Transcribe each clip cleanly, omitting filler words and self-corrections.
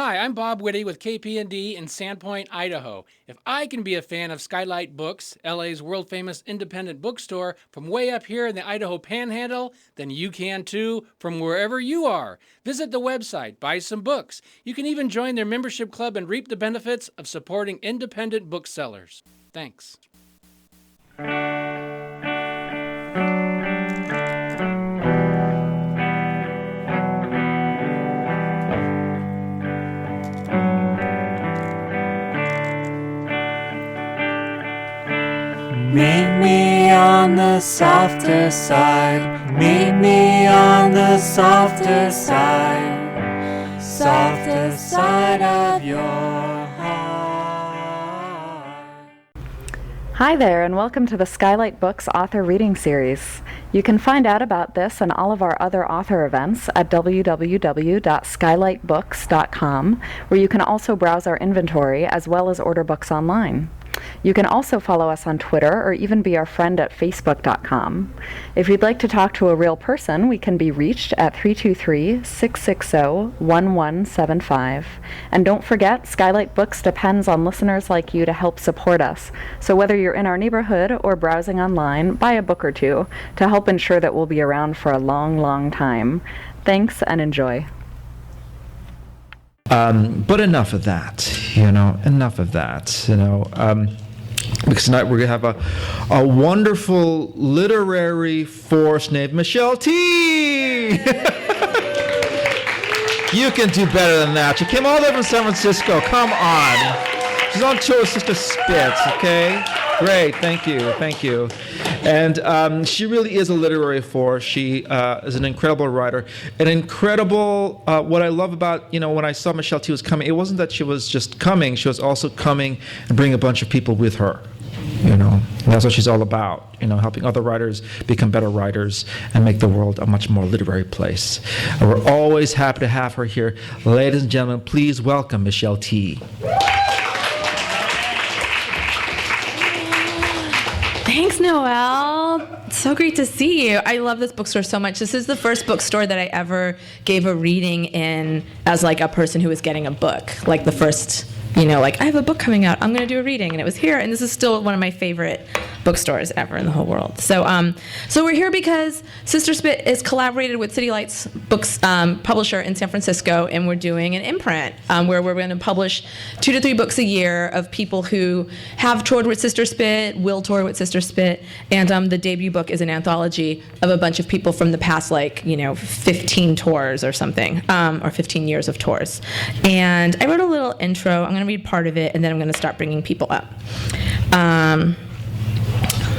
Hi, I'm Bob Whitty with KPND in Sandpoint, Idaho. If I can be a fan of Skylight Books, LA's world-famous independent bookstore, from way up here in the Idaho Panhandle, then you can too, from wherever you are. Visit the website, buy some books. You can even join their membership club and reap the benefits of supporting independent booksellers. Thanks. Meet me on the softer side. Meet me on the softer side. Softer side of your heart. Hi there, and welcome to the Skylight Books Author Reading Series. You can find out about this and all of our other author events at www.skylightbooks.com, where you can also browse our inventory as well as order books online. You can also follow us on Twitter or even be our friend at facebook.com. If you'd like to talk to a real person, we can be reached at 323-660-1175. And don't forget, Skylight Books depends on listeners like you to help support us. So whether you're in our neighborhood or browsing online, buy a book or two to help ensure that we'll be around for a long, long time. Thanks and enjoy. But enough of that, enough of that, because tonight we're going to have a wonderful literary force named Michelle T. You can do better than that. She came all the way from San Francisco. Come on. She's on tour with Sister Spitz, okay? Great, thank you. And she really is a literary force. She is an incredible writer. What I love about, when I saw Michelle T was coming, it wasn't that she was just coming, she was also coming and bringing a bunch of people with her. And that's what she's all about, helping other writers become better writers and make the world a much more literary place. And we're always happy to have her here. Ladies and gentlemen, please welcome Michelle T. Thanks, Noelle. So great to see you. I love this bookstore so much. This is the first bookstore that I ever gave a reading in as like a person who was getting a book. Like the first, I have a book coming out. I'm going to do a reading. And it was here. And this is still one of my favorite bookstores ever in the whole world. So we're here because Sister Spit is collaborated with City Lights Books publisher in San Francisco, and we're doing an imprint where we're going to publish 2 to 3 books a year of people who have toured with Sister Spit, will tour with Sister Spit, and the debut book is an anthology of a bunch of people from the past 15 tours or something, or 15 years of tours. And I wrote a little intro. I'm going to read part of it, and then I'm going to start bringing people up.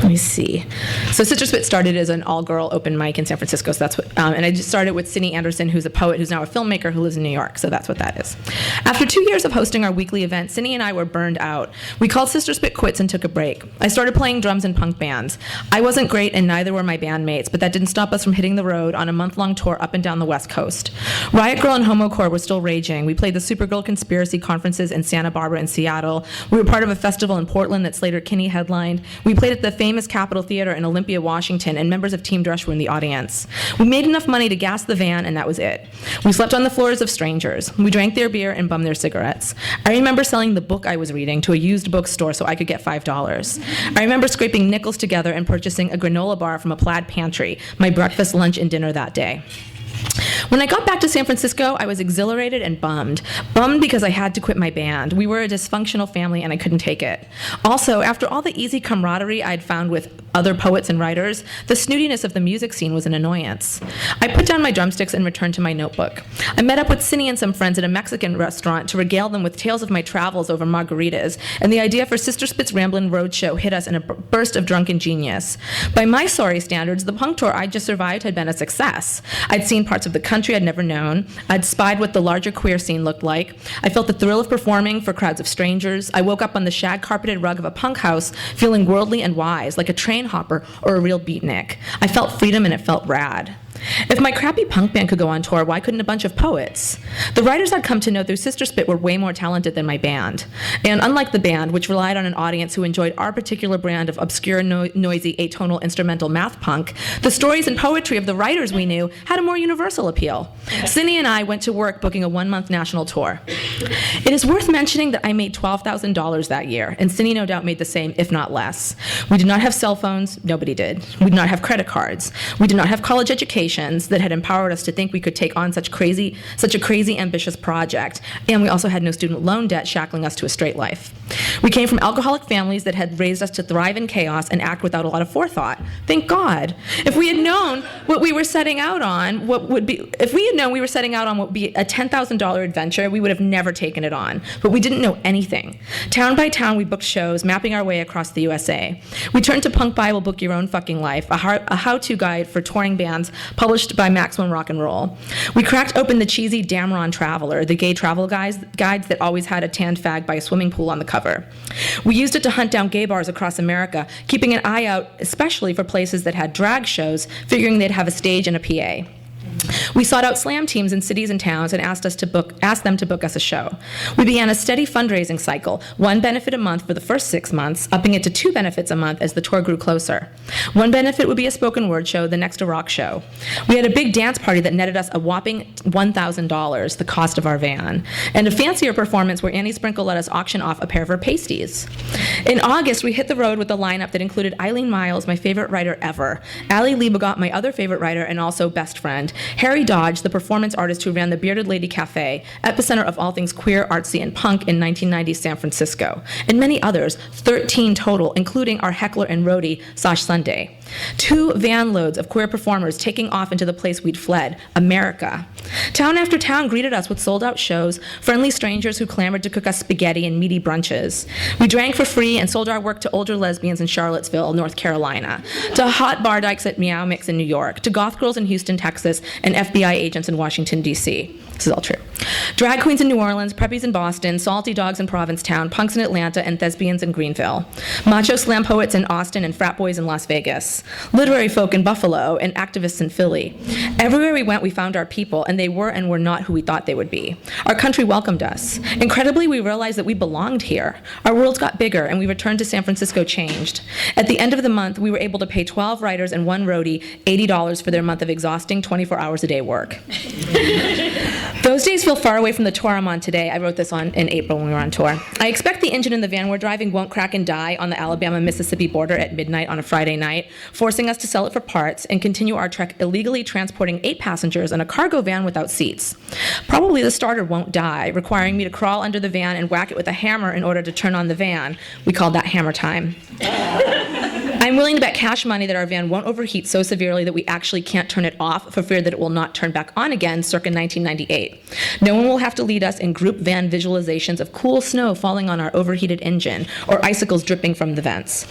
Let me see. So Sister Spit started as an all-girl open mic in San Francisco. So that's what, and I just started with Sidney Anderson, who's a poet who's now a filmmaker who lives in New York. So that's what that is. After 2 years of hosting our weekly event, Sidney and I were burned out. We called Sister Spit quits and took a break. I started playing drums in punk bands. I wasn't great, and neither were my bandmates, but that didn't stop us from hitting the road on a month-long tour up and down the West Coast. Riot Girl and Homocore were still raging. We played the Supergirl Conspiracy conferences in Santa Barbara and Seattle. We were part of a festival in Portland that Slater Kinney headlined. We played at the famous Capitol Theater in Olympia, Washington, and members of Team Drush were in the audience. We made enough money to gas the van, and that was it. We slept on the floors of strangers. We drank their beer and bummed their cigarettes. I remember selling the book I was reading to a used bookstore so I could get $5. I remember scraping nickels together and purchasing a granola bar from a plaid pantry, my breakfast, lunch, and dinner that day. When I got back to San Francisco, I was exhilarated and bummed. Bummed because I had to quit my band. We were a dysfunctional family and I couldn't take it. Also, after all the easy camaraderie I'd found with other poets and writers, the snootiness of the music scene was an annoyance. I put down my drumsticks and returned to my notebook. I met up with Cindy and some friends at a Mexican restaurant to regale them with tales of my travels over margaritas, and the idea for Sister Spit's Ramblin' Roadshow hit us in a burst of drunken genius. By my sorry standards, the punk tour I'd just survived had been a success. I'd seen parts of the country I'd never known. I'd spied what the larger queer scene looked like. I felt the thrill of performing for crowds of strangers. I woke up on the shag-carpeted rug of a punk house feeling worldly and wise, like a train hopper or a real beatnik. I felt freedom and it felt rad. If my crappy punk band could go on tour, why couldn't a bunch of poets? The writers I'd come to know through Sister Spit were way more talented than my band. And unlike the band, which relied on an audience who enjoyed our particular brand of obscure, noisy, atonal, instrumental math punk, the stories and poetry of the writers we knew had a more universal appeal. Cindy and I went to work booking a one-month national tour. It is worth mentioning that I made $12,000 that year, and Cindy no doubt made the same, if not less. We did not have cell phones. Nobody did. We did not have credit cards. We did not have college educations that had empowered us to think we could take on such a crazy, ambitious project. And we also had no student loan debt shackling us to a straight life. We came from alcoholic families that had raised us to thrive in chaos and act without a lot of forethought. Thank God. If we had known what we were setting out on, what would be a $10,000 adventure, we would have never taken it on. But we didn't know anything. Town by town, we booked shows, mapping our way across the USA. We turned to Punk Bible Book Your Own Fucking Life, a how-to guide for touring bands published by Maximum Rock and Roll. We cracked open the cheesy Damron Traveler, the gay travel guides that always had a tanned fag by a swimming pool on the cover. We used it to hunt down gay bars across America, keeping an eye out especially for places that had drag shows, figuring they'd have a stage and a PA. We sought out slam teams in cities and towns and asked them to book us a show. We began a steady fundraising cycle, one benefit a month for the first 6 months, upping it to 2 benefits a month as the tour grew closer. One benefit would be a spoken word show, the next a rock show. We had a big dance party that netted us a whopping $1,000, the cost of our van, and a fancier performance where Annie Sprinkle let us auction off a pair of her pasties. In August, we hit the road with a lineup that included Eileen Miles, my favorite writer ever, Allie Liebegot, my other favorite writer and also best friend, Harry Dodge, the performance artist who ran the Bearded Lady Cafe, epicenter of all things queer, artsy, and punk in 1990's San Francisco, and many others, 13 total, including our heckler and roadie, Sash Sunday. 2 van loads of queer performers taking off into the place we'd fled, America. Town after town greeted us with sold-out shows, friendly strangers who clamored to cook us spaghetti and meaty brunches. We drank for free and sold our work to older lesbians in Charlottesville, North Carolina, to hot bar dykes at Meow Mix in New York, to goth girls in Houston, Texas, and FBI agents in Washington, D.C. This is all true. Drag queens in New Orleans, preppies in Boston, salty dogs in Provincetown, punks in Atlanta, and thespians in Greenville. Macho slam poets in Austin and frat boys in Las Vegas. Literary folk in Buffalo and activists in Philly. Everywhere we went, we found our people, and they were and were not who we thought they would be. Our country welcomed us. Incredibly, we realized that we belonged here. Our worlds got bigger, and we returned to San Francisco changed. At the end of the month, we were able to pay 12 writers and 1 roadie $80 for their month of exhausting 24 hours a day work. Those days feel far away from the tour I'm on today. I wrote this in April when we were on tour. I expect the engine in the van we're driving won't crack and die on the Alabama-Mississippi border at midnight on a Friday night, forcing us to sell it for parts and continue our trek illegally transporting 8 passengers in a cargo van without seats. Probably the starter won't die, requiring me to crawl under the van and whack it with a hammer in order to turn on the van. We called that hammer time. I'm willing to bet cash money that our van won't overheat so severely that we actually can't turn it off for fear that it will not turn back on again circa 1998. No one will have to lead us in group van visualizations of cool snow falling on our overheated engine or icicles dripping from the vents.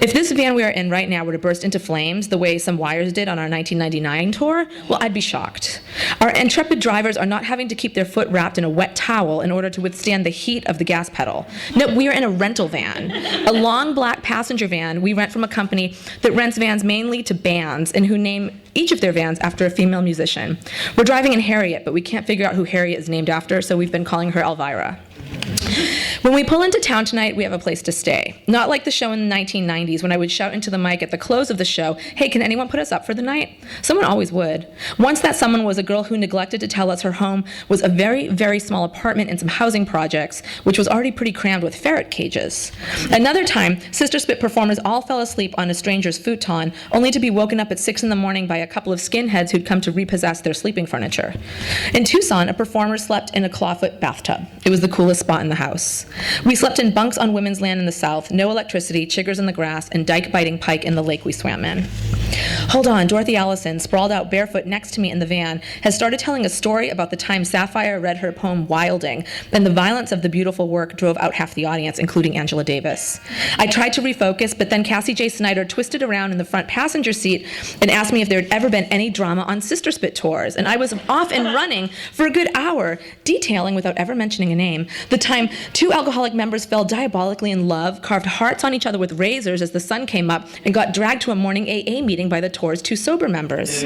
If this van we are in right now were to burst into flames the way some wires did on our 1999 tour, well, I'd be shocked. Our intrepid drivers are not having to keep their foot wrapped in a wet towel in order to withstand the heat of the gas pedal. No, we are in a rental van, a long black passenger van we rent from a company that rents vans mainly to bands and who name each of their vans after a female musician. We're driving in Harriet, but we can't figure out who Harriet is named after, so we've been calling her Elvira. When we pull into town tonight, we have a place to stay. Not like the show in the 1990s when I would shout into the mic at the close of the show, "Hey, can anyone put us up for the night?" Someone always would. Once that someone was a girl who neglected to tell us her home was a very, very small apartment in some housing projects, which was already pretty crammed with ferret cages. Another time, Sister Spit performers all fell asleep on a stranger's futon, only to be woken up at 6 in the morning by a couple of skinheads who'd come to repossess their sleeping furniture. In Tucson, a performer slept in a clawfoot bathtub. It was the coolest spot in the house. We slept in bunks on women's land in the south, no electricity, chiggers in the grass, and dike-biting pike in the lake we swam in. Hold on, Dorothy Allison, sprawled out barefoot next to me in the van, has started telling a story about the time Sapphire read her poem Wilding, and the violence of the beautiful work drove out half the audience, including Angela Davis. I tried to refocus, but then Cassie J. Sneider twisted around in the front passenger seat and asked me if there had ever been any drama on Sister Spit tours, and I was off and running for a good hour, detailing, without ever mentioning a name, the time 2 alcoholic members fell diabolically in love, carved hearts on each other with razors as the sun came up, and got dragged to a morning AA meeting by the tour's 2 sober members.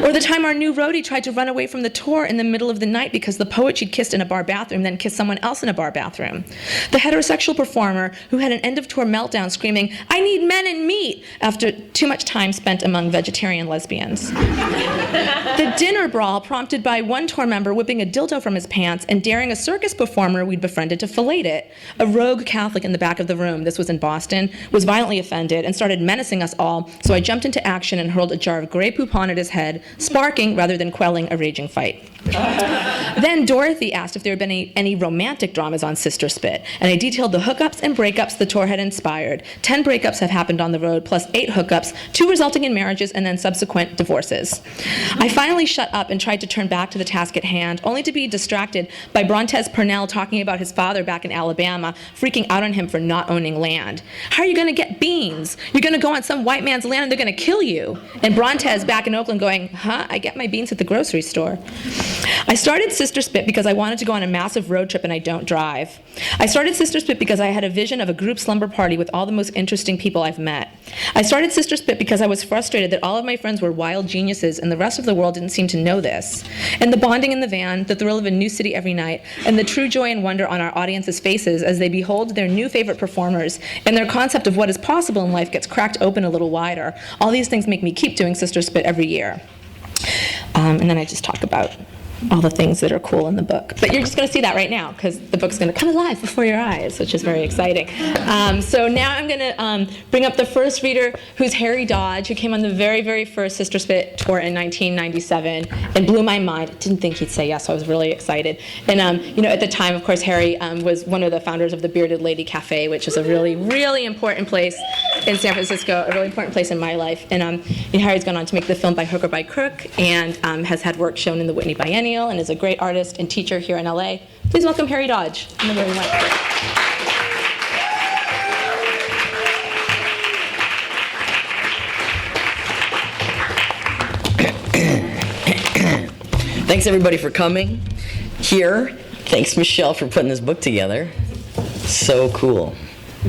Or the time our new roadie tried to run away from the tour in the middle of the night because the poet she'd kissed in a bar bathroom then kissed someone else in a bar bathroom. The heterosexual performer who had an end-of-tour meltdown screaming, "I need men and meat," after too much time spent among vegetarian lesbians. The dinner brawl prompted by one tour member whipping a dildo from his pants and daring a circus performer we'd befriended to fillet it. A rogue Catholic in the back of the room, this was in Boston, was violently offended and started menacing us all, so I jumped into action and hurled a jar of Grey Poupon at his head, sparking rather than quelling a raging fight. Then Dorothy asked if there had been any romantic dramas on Sister Spit, and I detailed the hookups and breakups the tour had inspired. 10 breakups have happened on the road, plus 8 hookups, 2 resulting in marriages and then subsequent divorces. I finally shut up and tried to turn back to the task at hand, only to be distracted by Brontez Purnell talking about his father back in Alabama, freaking out on him for not owning land. "How are you going to get beans? You're going to go on some white man's land and they're going to kill you." And Brontez back in Oakland going, "Huh? I get my beans at the grocery store." I started Sister Spit because I wanted to go on a massive road trip and I don't drive. I started Sister Spit because I had a vision of a group slumber party with all the most interesting people I've met. I started Sister Spit because I was frustrated that all of my friends were wild geniuses and the rest of the world didn't seem to know this. And the bonding in the van, the thrill of a new city every night, and the true joy and wonder on our audience's faces as they behold their new favorite performers, and their concept of what is possible in life gets cracked open a little wider. All these things make me keep doing Sister Spit every year. And then I just talk about all the things that are cool in the book. But you're just going to see that right now, because the book's going to come alive before your eyes, which is very exciting. So now I'm going to bring up the first reader, who's Harry Dodge, who came on the very, very first Sister Spit tour in 1997 and blew my mind. I didn't think he'd say yes, so I was really excited. And at the time, of course, Harry was one of the founders of the Bearded Lady Cafe, which is a really, really important place in San Francisco, a really important place in my life. And Harry's gone on to make the film By Hook or By Crook, and has had work shown in the Whitney Biennial, and is a great artist and teacher here in LA. Please welcome Harry Dodge. Thank you very much. Thanks everybody for coming here. Thanks Michelle for putting this book together. So cool.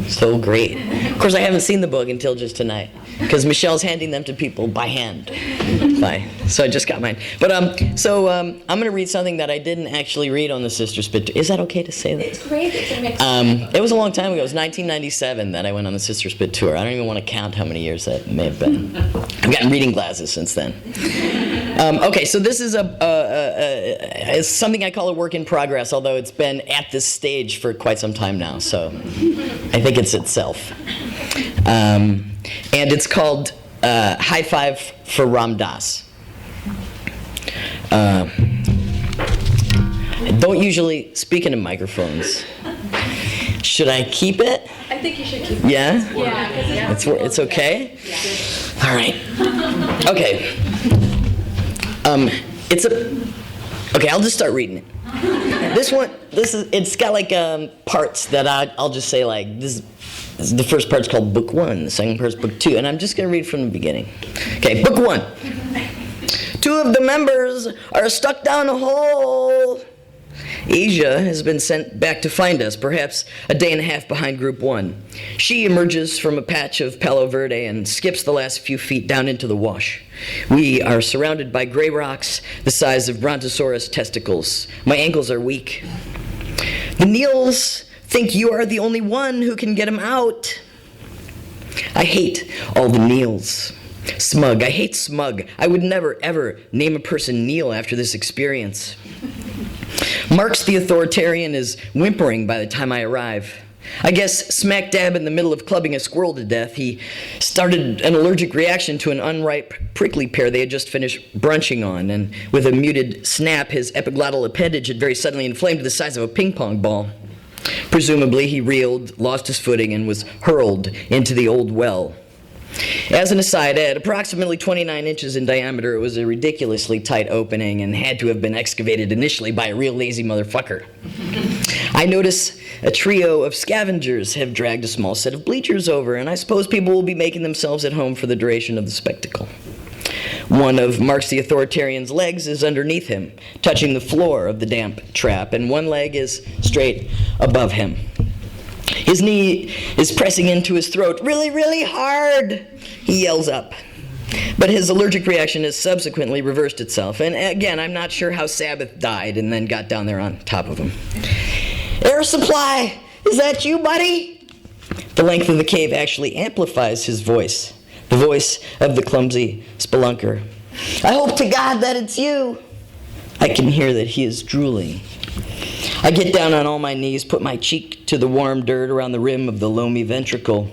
So great. Of course, I haven't seen the book until just tonight, because Michelle's handing them to people by hand. So I just got mine. But I'm going to read something that I didn't actually read on the Sister Spit. Is that okay to say that? It's great. It was a long time ago. It was 1997 that I went on the Sister Spit tour. I don't even want to count how many years that may have been. I've gotten reading glasses since then. Okay, so this is it's something I call a work in progress, although it's been at this stage for quite some time now. So I think it's itself. And it's called High Five for Ram Dass. I don't usually speak into microphones. Should I keep it? I think you should keep it. Yeah? Yeah. It's okay? Yeah. All right. Okay. Okay, I'll just start reading it. It's got like parts that I'll just say like, this is the first part's called Book 1, the second part's Book 2, and I'm just going to read from the beginning. Okay, Book 1. 2 of the members are stuck down a hole. Asia has been sent back to find us, perhaps a day and a half behind Group 1. She emerges from a patch of Palo Verde and skips the last few feet down into the wash. We are surrounded by gray rocks the size of brontosaurus testicles. My ankles are weak. The Neils think you are the only one who can get him out. I hate all the Neils. Smug. I hate smug. I would never, ever name a person Neil after this experience. Marx the authoritarian is whimpering by the time I arrive. I guess smack dab in the middle of clubbing a squirrel to death, he started an allergic reaction to an unripe prickly pear they had just finished brunching on, and with a muted snap, his epiglottal appendage had very suddenly inflamed to the size of a ping pong ball. Presumably, he reeled, lost his footing, and was hurled into the old well. As an aside, at approximately 29 inches in diameter, it was a ridiculously tight opening and had to have been excavated initially by a real lazy motherfucker. I notice a trio of scavengers have dragged a small set of bleachers over, and I suppose people will be making themselves at home for the duration of the spectacle. One of Marx the Authoritarian's legs is underneath him, touching the floor of the damp trap, and one leg is straight above him. His knee is pressing into his throat really, really hard. He yells up. But his allergic reaction has subsequently reversed itself. And again, I'm not sure how Sabbath died and then got down there on top of him. Air supply! Is that you, buddy? The length of the cave actually amplifies his voice. The voice of the clumsy spelunker. I hope to God that it's you. I can hear that he is drooling. I get down on all my knees, put my cheek to the warm dirt around the rim of the loamy ventricle.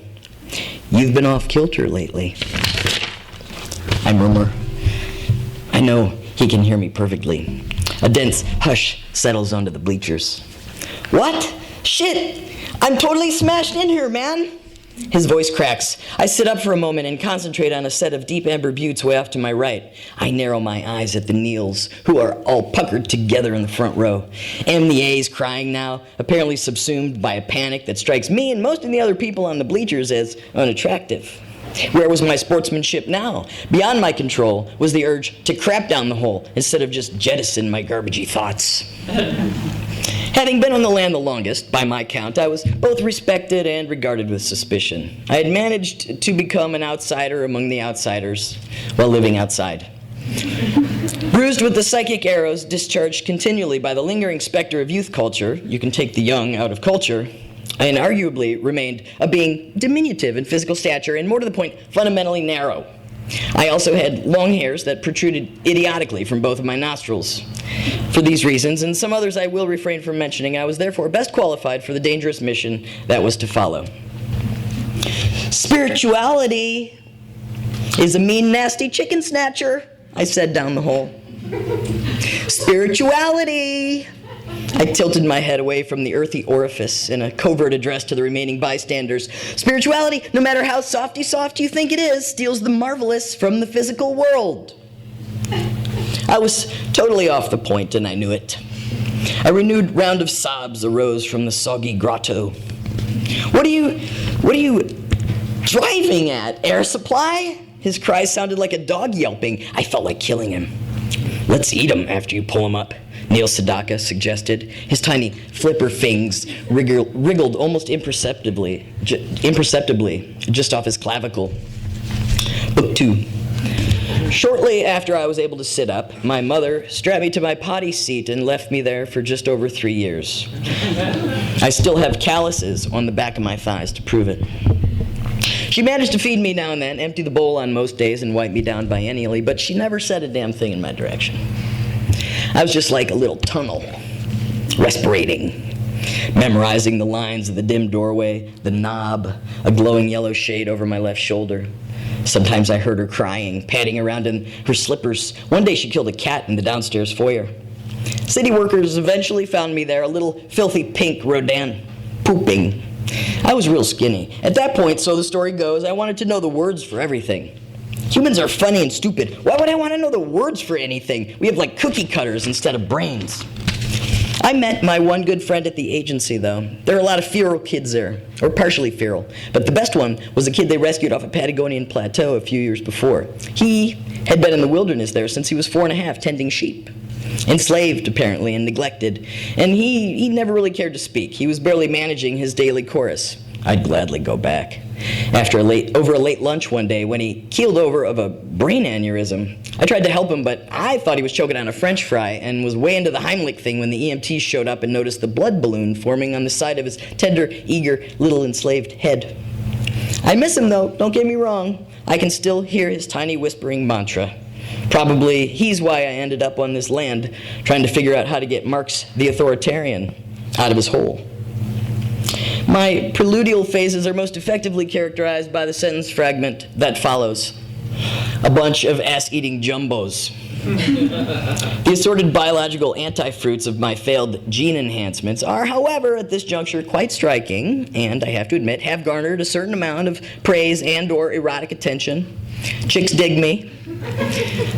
You've been off kilter lately. I murmur. I know he can hear me perfectly. A dense hush settles onto the bleachers. What? Shit! I'm totally smashed in here, man! His voice cracks. I sit up for a moment and concentrate on a set of deep amber buttes way off to my right. I narrow my eyes at the Neils, who are all puckered together in the front row. M the A's crying now, apparently subsumed by a panic that strikes me and most of the other people on the bleachers as unattractive. Where was my sportsmanship now? Beyond my control was the urge to crap down the hole instead of just jettison my garbagey thoughts. Having been on the land the longest, by my count, I was both respected and regarded with suspicion. I had managed to become an outsider among the outsiders while living outside. Bruised with the psychic arrows discharged continually by the lingering specter of youth culture, you can take the young out of culture, I inarguably remained a being diminutive in physical stature and, more to the point, fundamentally narrow. I also had long hairs that protruded idiotically from both of my nostrils. For these reasons, and some others I will refrain from mentioning, I was therefore best qualified for the dangerous mission that was to follow. Spirituality is a mean, nasty chicken snatcher, I said down the hole. Spirituality! I tilted my head away from the earthy orifice in a covert address to the remaining bystanders. Spirituality, no matter how softy-soft you think it is, steals the marvelous from the physical world. I was totally off the point, and I knew it. A renewed round of sobs arose from the soggy grotto. What are you driving at, air supply? His cries sounded like a dog yelping. I felt like killing him. Let's eat him after you pull him up, Neil Sedaka suggested. His tiny flipper fangs wriggled almost imperceptibly just off his clavicle. Book 2. Shortly after I was able to sit up, my mother strapped me to my potty seat and left me there for just over 3 years. I still have calluses on the back of my thighs to prove it. She managed to feed me now and then, empty the bowl on most days, and wipe me down biennially, but she never said a damn thing in my direction. I was just like a little tunnel, respirating, memorizing the lines of the dim doorway, the knob, a glowing yellow shade over my left shoulder. Sometimes I heard her crying, padding around in her slippers. One day she killed a cat in the downstairs foyer. City workers eventually found me there, a little filthy pink Rodin, pooping. I was real skinny. At that point, so the story goes, I wanted to know the words for everything. Humans are funny and stupid. Why would I want to know the words for anything? We have like cookie cutters instead of brains. I met my one good friend at the agency, though. There are a lot of feral kids there, or partially feral. But the best one was a kid they rescued off a Patagonian plateau a few years before. He had been in the wilderness there since he was 4 and a half, tending sheep. Enslaved, apparently, and neglected. And he never really cared to speak. He was barely managing his daily chorus. I'd gladly go back. Over a late lunch one day, when he keeled over of a brain aneurysm, I tried to help him, but I thought he was choking on a French fry and was way into the Heimlich thing when the EMTs showed up and noticed the blood balloon forming on the side of his tender, eager, little enslaved head. I miss him, though, don't get me wrong. I can still hear his tiny whispering mantra. Probably he's why I ended up on this land, trying to figure out how to get Marx the authoritarian out of his hole. My preludial phases are most effectively characterized by the sentence fragment that follows. A bunch of ass-eating jumbos. The assorted biological anti-fruits of my failed gene enhancements are, however, at this juncture quite striking, and I have to admit, have garnered a certain amount of praise and or erotic attention. Chicks dig me.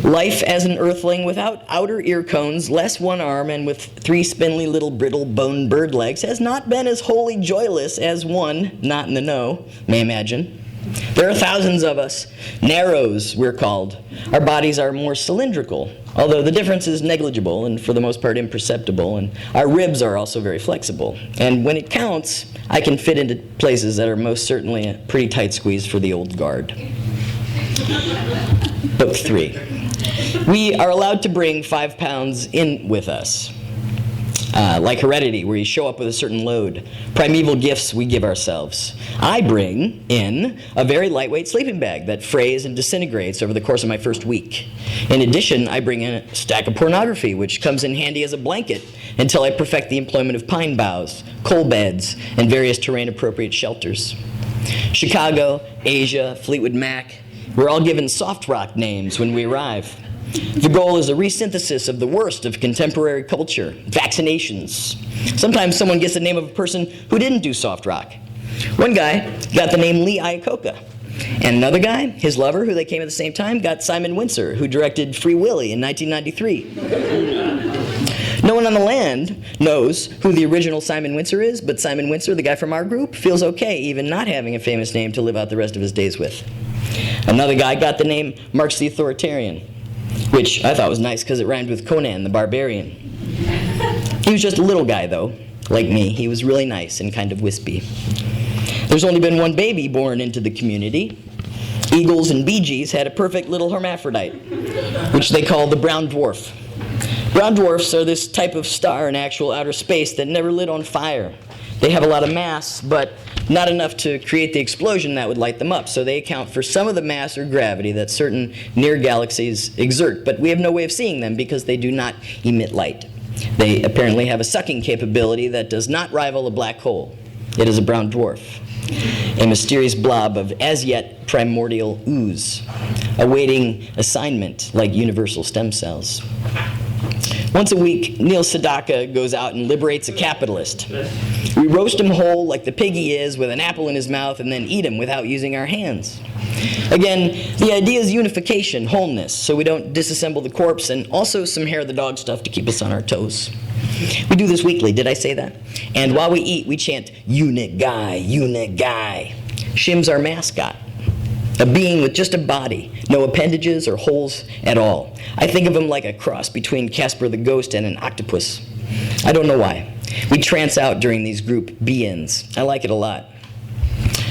Life as an earthling without outer ear cones, less one arm, and with 3 spindly little brittle bone bird legs has not been as wholly joyless as one, not in the know, may imagine. There are thousands of us. Narrows, we're called. Our bodies are more cylindrical, although the difference is negligible and for the most part imperceptible, and our ribs are also very flexible. And when it counts, I can fit into places that are most certainly a pretty tight squeeze for the old guard. Book 3. We are allowed to bring 5 pounds in with us. Like Heredity, where you show up with a certain load. Primeval gifts we give ourselves. I bring in a very lightweight sleeping bag that frays and disintegrates over the course of my first week. In addition, I bring in a stack of pornography, which comes in handy as a blanket until I perfect the employment of pine boughs, coal beds, and various terrain-appropriate shelters. Chicago, Asia, Fleetwood Mac, we're all given soft rock names when we arrive. The goal is a resynthesis of the worst of contemporary culture, vaccinations. Sometimes someone gets the name of a person who didn't do soft rock. One guy got the name Lee Iacocca. And another guy, his lover, who they came at the same time, got Simon Windsor, who directed Free Willy in 1993. No one on the land knows who the original Simon Windsor is, but Simon Windsor, the guy from our group, feels okay even not having a famous name to live out the rest of his days with. Another guy got the name Marx the Authoritarian, which I thought was nice because it rhymed with Conan the Barbarian. He was just a little guy, though. Like me, he was really nice and kind of wispy. There's only been one baby born into the community. Eagles and Bee Gees had a perfect little hermaphrodite, which they call the brown dwarf. Brown dwarfs are this type of star in actual outer space that never lit on fire. They have a lot of mass, but not enough to create the explosion that would light them up, so they account for some of the mass or gravity that certain near galaxies exert, but we have no way of seeing them because they do not emit light. They apparently have a sucking capability that does not rival a black hole. It is a brown dwarf, a mysterious blob of as-yet primordial ooze, awaiting assignment like universal stem cells. Once a week, Neil Sedaka goes out and liberates a capitalist. We roast him whole like the pig he is with an apple in his mouth and then eat him without using our hands. Again, the idea is unification, wholeness, so we don't disassemble the corpse, and also some hair of the dog stuff to keep us on our toes. We do this weekly, did I say that? And while we eat, we chant, "Unit guy, unit guy." Shim's our mascot. A being with just a body, no appendages or holes at all. I think of him like a cross between Casper the Ghost and an octopus. I don't know why. We trance out during these group be-ins. I like it a lot.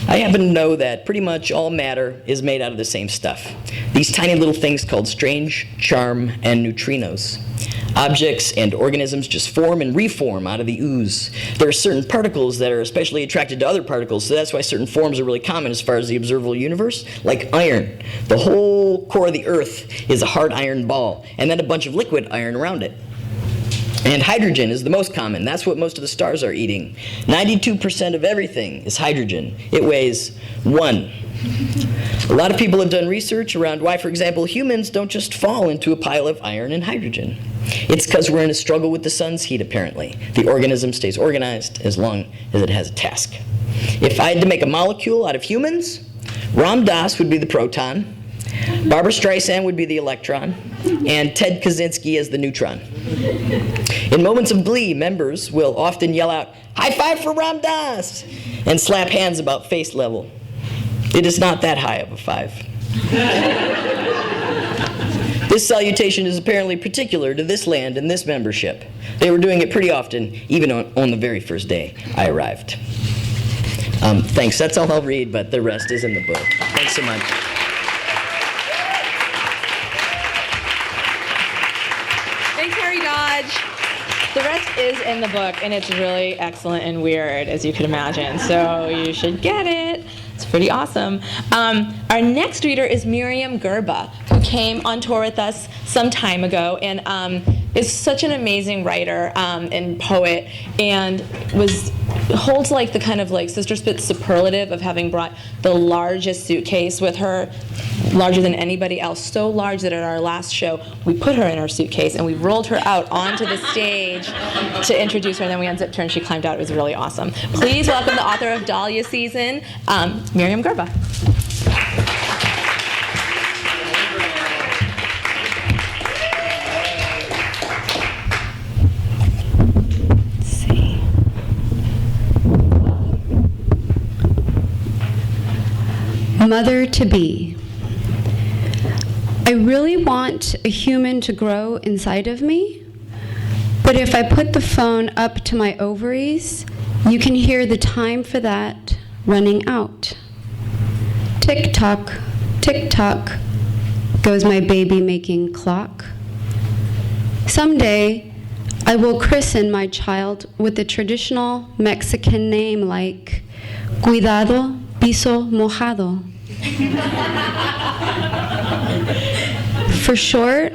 I happen to know that pretty much all matter is made out of the same stuff. These tiny little things called strange, charm, and neutrinos. Objects and organisms just form and reform out of the ooze. There are certain particles that are especially attracted to other particles, so that's why certain forms are really common as far as the observable universe, like iron. The whole core of the Earth is a hard iron ball, and then a bunch of liquid iron around it. And hydrogen is the most common. That's what most of the stars are eating. 92% of everything is hydrogen. It weighs 1. A lot of people have done research around why, for example, humans don't just fall into a pile of iron and hydrogen. It's because we're in a struggle with the sun's heat, apparently. The organism stays organized as long as it has a task. If I had to make a molecule out of humans, Ram Dass would be the proton, Barbara Streisand would be the electron, and Ted Kaczynski as the neutron. In moments of glee, members will often yell out, "High five for Ram Dass!" and slap hands about face level. It is not that high of a 5. This salutation is apparently particular to this land and this membership. They were doing it pretty often, even on the very first day I arrived. Thanks, that's all I'll read, but the rest is in the book. Thanks so much. Thanks, Harry Dodge. The rest is in the book, and it's really excellent and weird, as you can imagine, so you should get it. It's pretty awesome. Our next reader is Myriam Gurba, who came on tour with us some time ago and is such an amazing writer and poet, and holds like the kind of like Sister Spit's superlative of having brought the largest suitcase with her, larger than anybody else, so large that at our last show we put her in our suitcase and we rolled her out onto the stage to introduce her, and then we unzipped her and she climbed out. It was really awesome. Please welcome the author of Dahlia Season, Myriam Gurba. Mother-to-be. I really want a human to grow inside of me, but if I put the phone up to my ovaries, you can hear the time for that running out. Tick-tock, tick-tock, goes my baby-making clock. Someday, I will christen my child with a traditional Mexican name like Cuidado Piso Mojado. For short,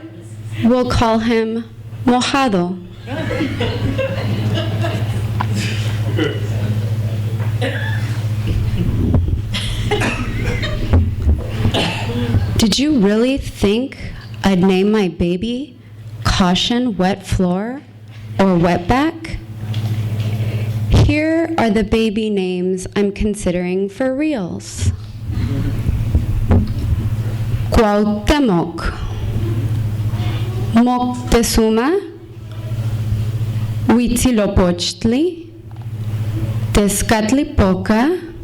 we'll call him Mojado. Did you really think I'd name my baby Caution Wet Floor or Wetback? Here are the baby names I'm considering for reals. Cuauhtémoc, Moctezuma, Huitzilopochtli, Tezcatlipoca,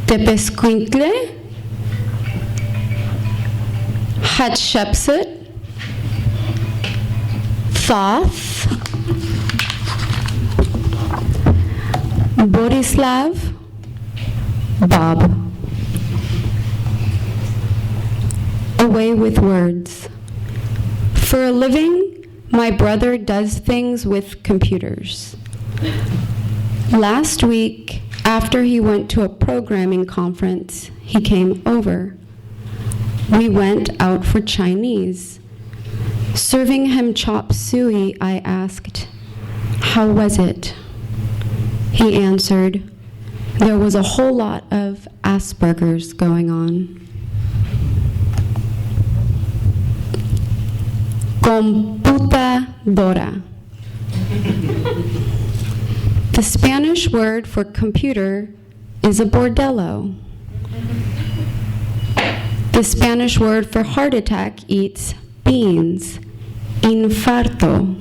Tepezcuintle, Hatshepsut, Thoth, Borislav, Bob. Away with words. For a living, my brother does things with computers. Last week, after he went to a programming conference, he came over. We went out for Chinese. Serving him chop suey, I asked, "How was it?" He answered, "There was a whole lot of Asperger's going on." Computadora. The Spanish word for computer is a bordello. The Spanish word for heart attack eats beans, infarto.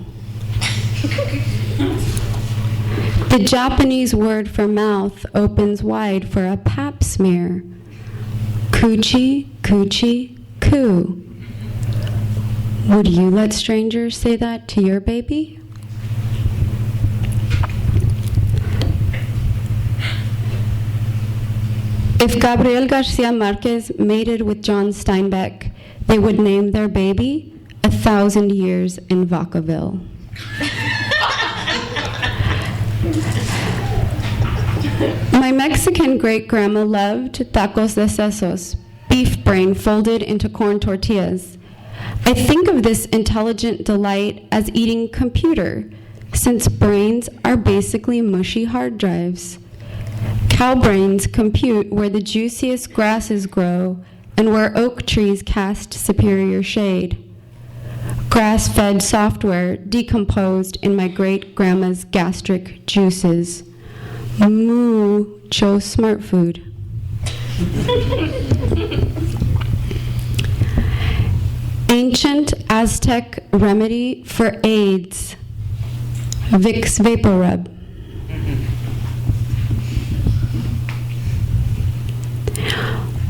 The Japanese word for mouth opens wide for a pap smear, coochie, coochie, coo. Would you let strangers say that to your baby? If Gabriel Garcia Marquez mated with John Steinbeck, they would name their baby 1,000 Years in Vacaville. My Mexican great-grandma loved tacos de sesos, beef brain folded into corn tortillas. I think of this intelligent delight as eating computer, since brains are basically mushy hard drives. Cow brains compute where the juiciest grasses grow and where oak trees cast superior shade. Grass-fed software decomposed in my great-grandma's gastric juices. Moo chose smart food. Ancient Aztec remedy for AIDS, Vicks VapoRub.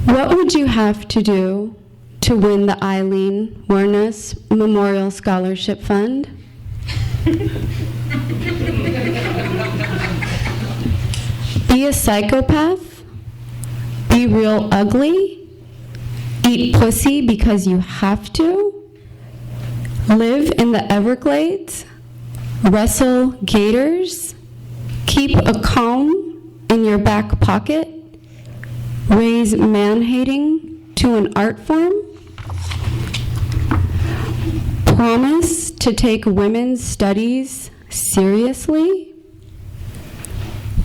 What would you have to do to win the Eileen Wernes Memorial Scholarship Fund? Be a psychopath? Be real ugly? Eat pussy because you have to? Live in the Everglades? Wrestle gators? Keep a comb in your back pocket? Raise man-hating to an art form? Promise to take women's studies seriously?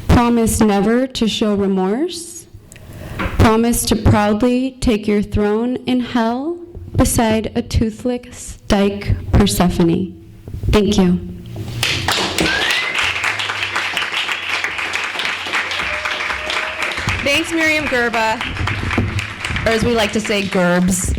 Promise never to show remorse? Promise to proudly take your throne in hell beside a toothless dyke Persephone. Thank you. Thanks, Myriam Gurba, or as we like to say, Gerbs.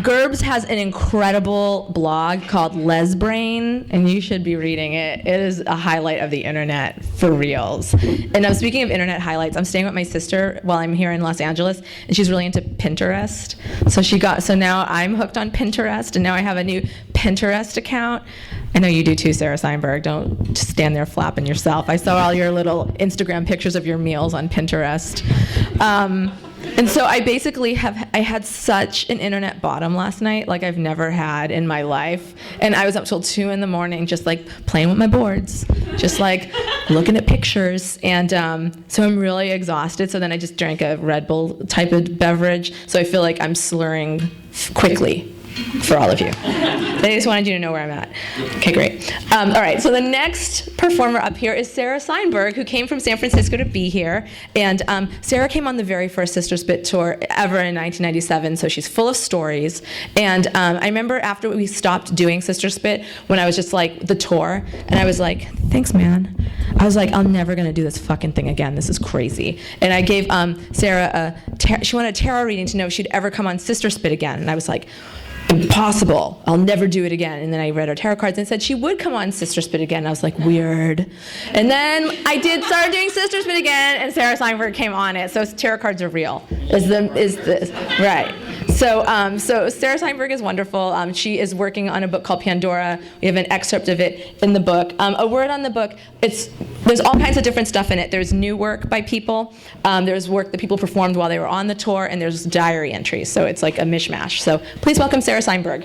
Gerbs has an incredible blog called Lesbrain, and you should be reading it. It is a highlight of the internet for reals. And speaking of internet highlights, I'm staying with my sister while I'm here in Los Angeles, and she's really into Pinterest. So now I'm hooked on Pinterest, and now I have a new Pinterest account. I know you do too, Sara Seinberg. Don't just stand there flapping yourself. I saw all your little Instagram pictures of your meals on Pinterest. And so I basically I had such an internet bottom last night, like I've never had in my life. And I was up till 2 a.m. just like playing with my boards, just like looking at pictures. And so I'm really exhausted. So then I just drank a Red Bull type of beverage. So I feel like I'm slurring quickly for all of you. I just wanted you to know where I'm at. Okay, great. All right, so the next performer up here is Sara Seinberg, who came from San Francisco to be here. And Sara came on the very first Sister Spit tour ever in 1997, so she's full of stories. And I remember after we stopped doing Sister Spit, when I was just like, the tour, and I was like, thanks, man. I was like, I'm never going to do this fucking thing again. This is crazy. And I gave Sara she wanted a tarot reading to know if she'd ever come on Sister Spit again. And I was like, impossible. I'll never do it again. And then I read her tarot cards and said she would come on Sister Spit again. I was like, weird. And then I did start doing Sister Spit again, and Sara Seinberg came on it. So tarot cards are real. Is this right? So Sara Seinberg is wonderful. She is working on a book called Pandora. We have an excerpt of it in the book. A word on the book. There's all kinds of different stuff in it. There's new work by people. There's work that people performed while they were on the tour, and there's diary entries. So it's like a mishmash. So please welcome Sara Seinberg.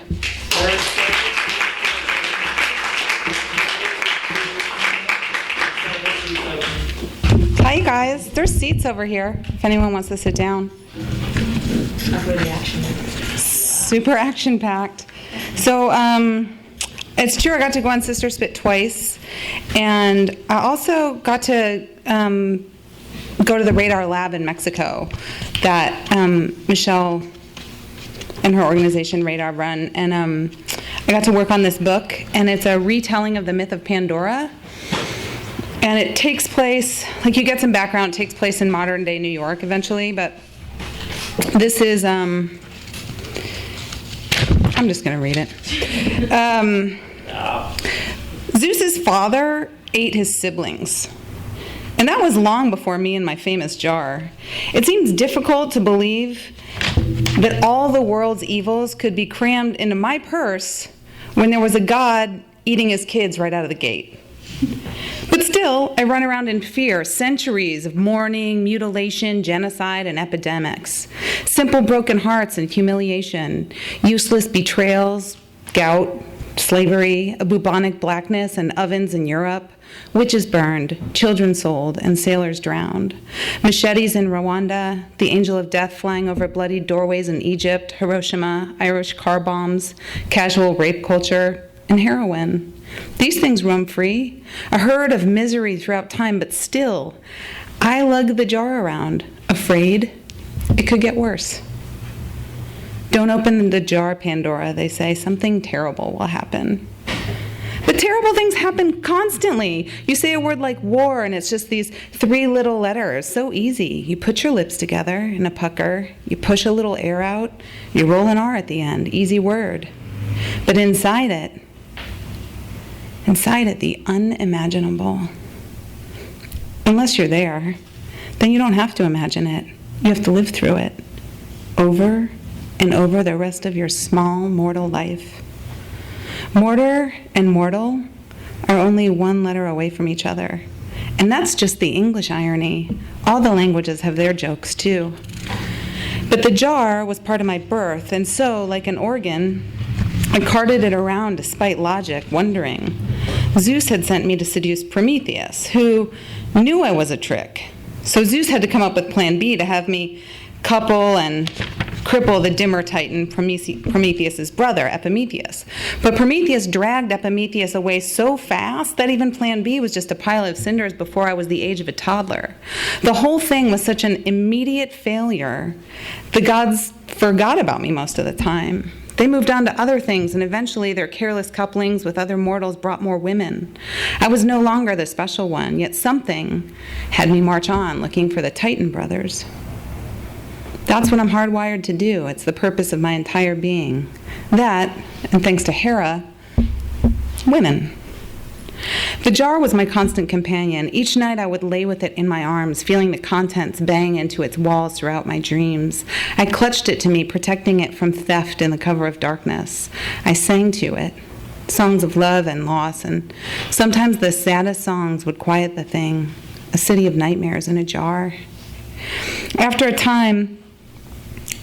Hi, you guys. There's seats over here if anyone wants to sit down. Super action-packed. So it's true, I got to go on Sister Spit twice, and I also got to go to the Radar Lab in Mexico that Michelle and her organization Radar run, and I got to work on this book, and it's a retelling of the myth of Pandora. And it takes place, like you get some background, it takes place in modern day New York eventually, but this is, I'm just going to read it. Zeus's father ate his siblings. And that was long before me and my famous jar. It seems difficult to believe that all the world's evils could be crammed into my purse when there was a god eating his kids right out of the gate. But still, I run around in fear, centuries of mourning, mutilation, genocide, and epidemics, simple broken hearts and humiliation, useless betrayals, gout, slavery, a bubonic blackness, and ovens in Europe, witches burned, children sold, and sailors drowned, machetes in Rwanda, the angel of death flying over bloody doorways in Egypt, Hiroshima, Irish car bombs, casual rape culture, and heroin. These things roam free, a herd of misery throughout time, but still, I lug the jar around, afraid it could get worse. Don't open the jar, Pandora, they say. Something terrible will happen. But terrible things happen constantly. You say a word like war, and it's just these 3 little letters. So easy. You put your lips together in a pucker. You push a little air out. You roll an R at the end. Easy word. But inside it, the unimaginable. Unless you're there, then you don't have to imagine it. You have to live through it. Over and over the rest of your small mortal life. Mortar and mortal are only 1 letter away from each other. And that's just the English irony. All the languages have their jokes too. But the jar was part of my birth, and so, like an organ, I carted it around despite logic, wondering. Zeus had sent me to seduce Prometheus, who knew I was a trick. So Zeus had to come up with plan B to have me couple and cripple the dimmer titan Prometheus' brother, Epimetheus. But Prometheus dragged Epimetheus away so fast that even plan B was just a pile of cinders before I was the age of a toddler. The whole thing was such an immediate failure, the gods forgot about me most of the time. They moved on to other things, and eventually their careless couplings with other mortals brought more women. I was no longer the special one, yet something had me march on, looking for the Titan brothers. That's what I'm hardwired to do. It's the purpose of my entire being. That, and thanks to Hera, women. The jar was my constant companion. Each night I would lay with it in my arms, feeling the contents bang into its walls throughout my dreams. I clutched it to me, protecting it from theft in the cover of darkness. I sang to it, songs of love and loss, and sometimes the saddest songs would quiet the thing, a city of nightmares in a jar. After a time,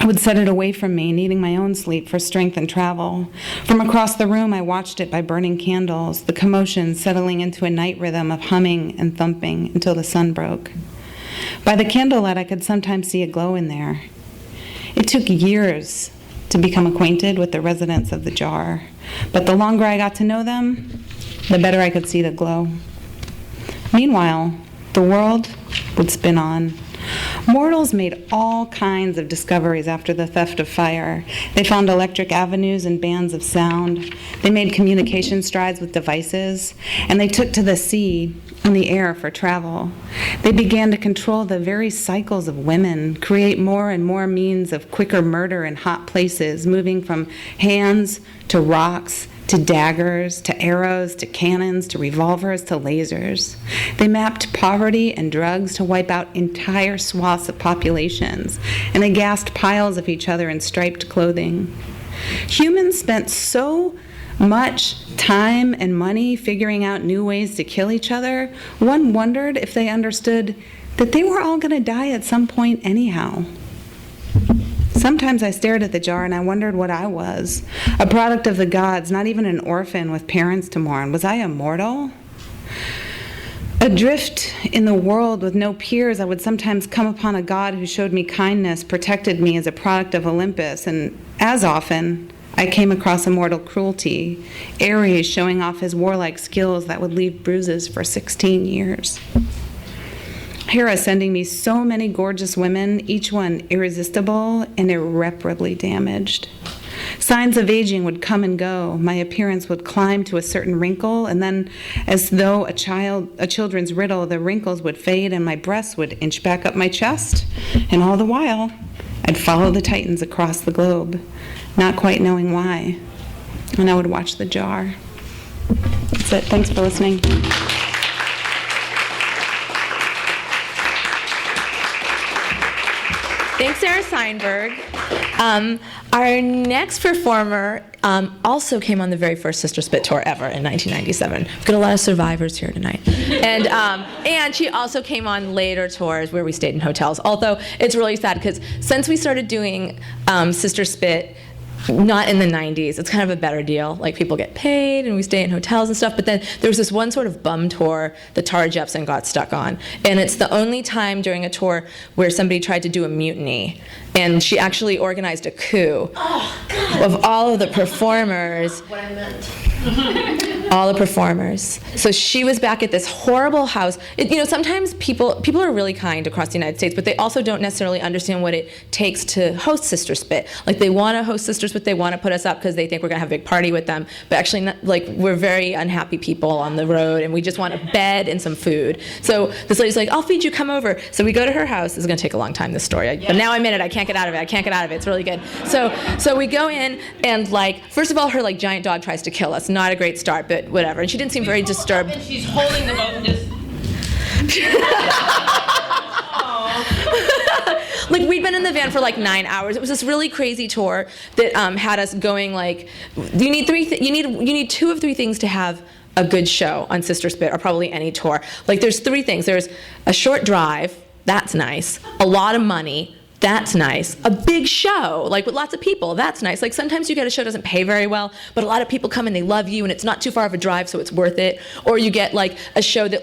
I would set it away from me, needing my own sleep for strength and travel. From across the room, I watched it by burning candles, the commotion settling into a night rhythm of humming and thumping until the sun broke. By the candlelight, I could sometimes see a glow in there. It took years to become acquainted with the residents of the jar, but the longer I got to know them, the better I could see the glow. Meanwhile, the world would spin on. Mortals made all kinds of discoveries after the theft of fire. They found electric avenues and bands of sound. They made communication strides with devices, and they took to the sea and the air for travel. They began to control the very cycles of women, create more and more means of quicker murder in hot places, moving from hands to rocks, to daggers, to arrows, to cannons, to revolvers, to lasers. They mapped poverty and drugs to wipe out entire swaths of populations, and they gassed piles of each other in striped clothing. Humans spent so much time and money figuring out new ways to kill each other, one wondered if they understood that they were all going to die at some point anyhow. Sometimes I stared at the jar and I wondered what I was. A product of the gods, not even an orphan with parents to mourn. Was I immortal? Adrift in the world with no peers, I would sometimes come upon a god who showed me kindness, protected me as a product of Olympus, and as often, I came across immortal cruelty, Ares showing off his warlike skills that would leave bruises for 16 years. Hera sending me so many gorgeous women, each one irresistible and irreparably damaged. Signs of aging would come and go. My appearance would climb to a certain wrinkle, and then, as though a children's riddle, the wrinkles would fade and my breasts would inch back up my chest. And all the while, I'd follow the Titans across the globe, not quite knowing why. And I would watch the jar. That's it. Thanks for listening. Thanks, Sara Seinberg. Our next performer also came on the very first Sister Spit tour ever in 1997. We've got a lot of survivors here tonight. And she also came on later tours where we stayed in hotels. Although it's really sad because since we started doing Sister Spit, not in the 90s, it's kind of a better deal. Like, people get paid and we stay in hotels and stuff, but then there was this one sort of bum tour that Tara Jepsen got stuck on. And it's the only time during a tour where somebody tried to do a mutiny. And she actually organized a coup of all of the performers. What I meant. All the performers. So she was back at this horrible house. Sometimes people are really kind across the United States, but they also don't necessarily understand what it takes to host Sister Spit. Like, they want to host Sister Spit, they want to put us up because they think we're going to have a big party with them, but actually, we're very unhappy people on the road, and we just want a bed and some food. So this lady's like, I'll feed you, come over. So we go to her house. This is going to take a long time, this story. But now I'm in it. I can't get out of it. It's really good. So we go in, and first of all, her giant dog tries to kill us. Not a great start, but whatever. And she didn't seem very disturbed. And she's holding the boat and just... We'd been in the van for 9 hours. It was this really crazy tour that had us going you need two of three things to have a good show on Sister Spit, or probably any tour. There's three things. There's a short drive, that's nice. A lot of money, that's nice. A big show, with lots of people, that's nice. Sometimes you get a show that doesn't pay very well, but a lot of people come and they love you, and it's not too far of a drive, so it's worth it. Or you get a show that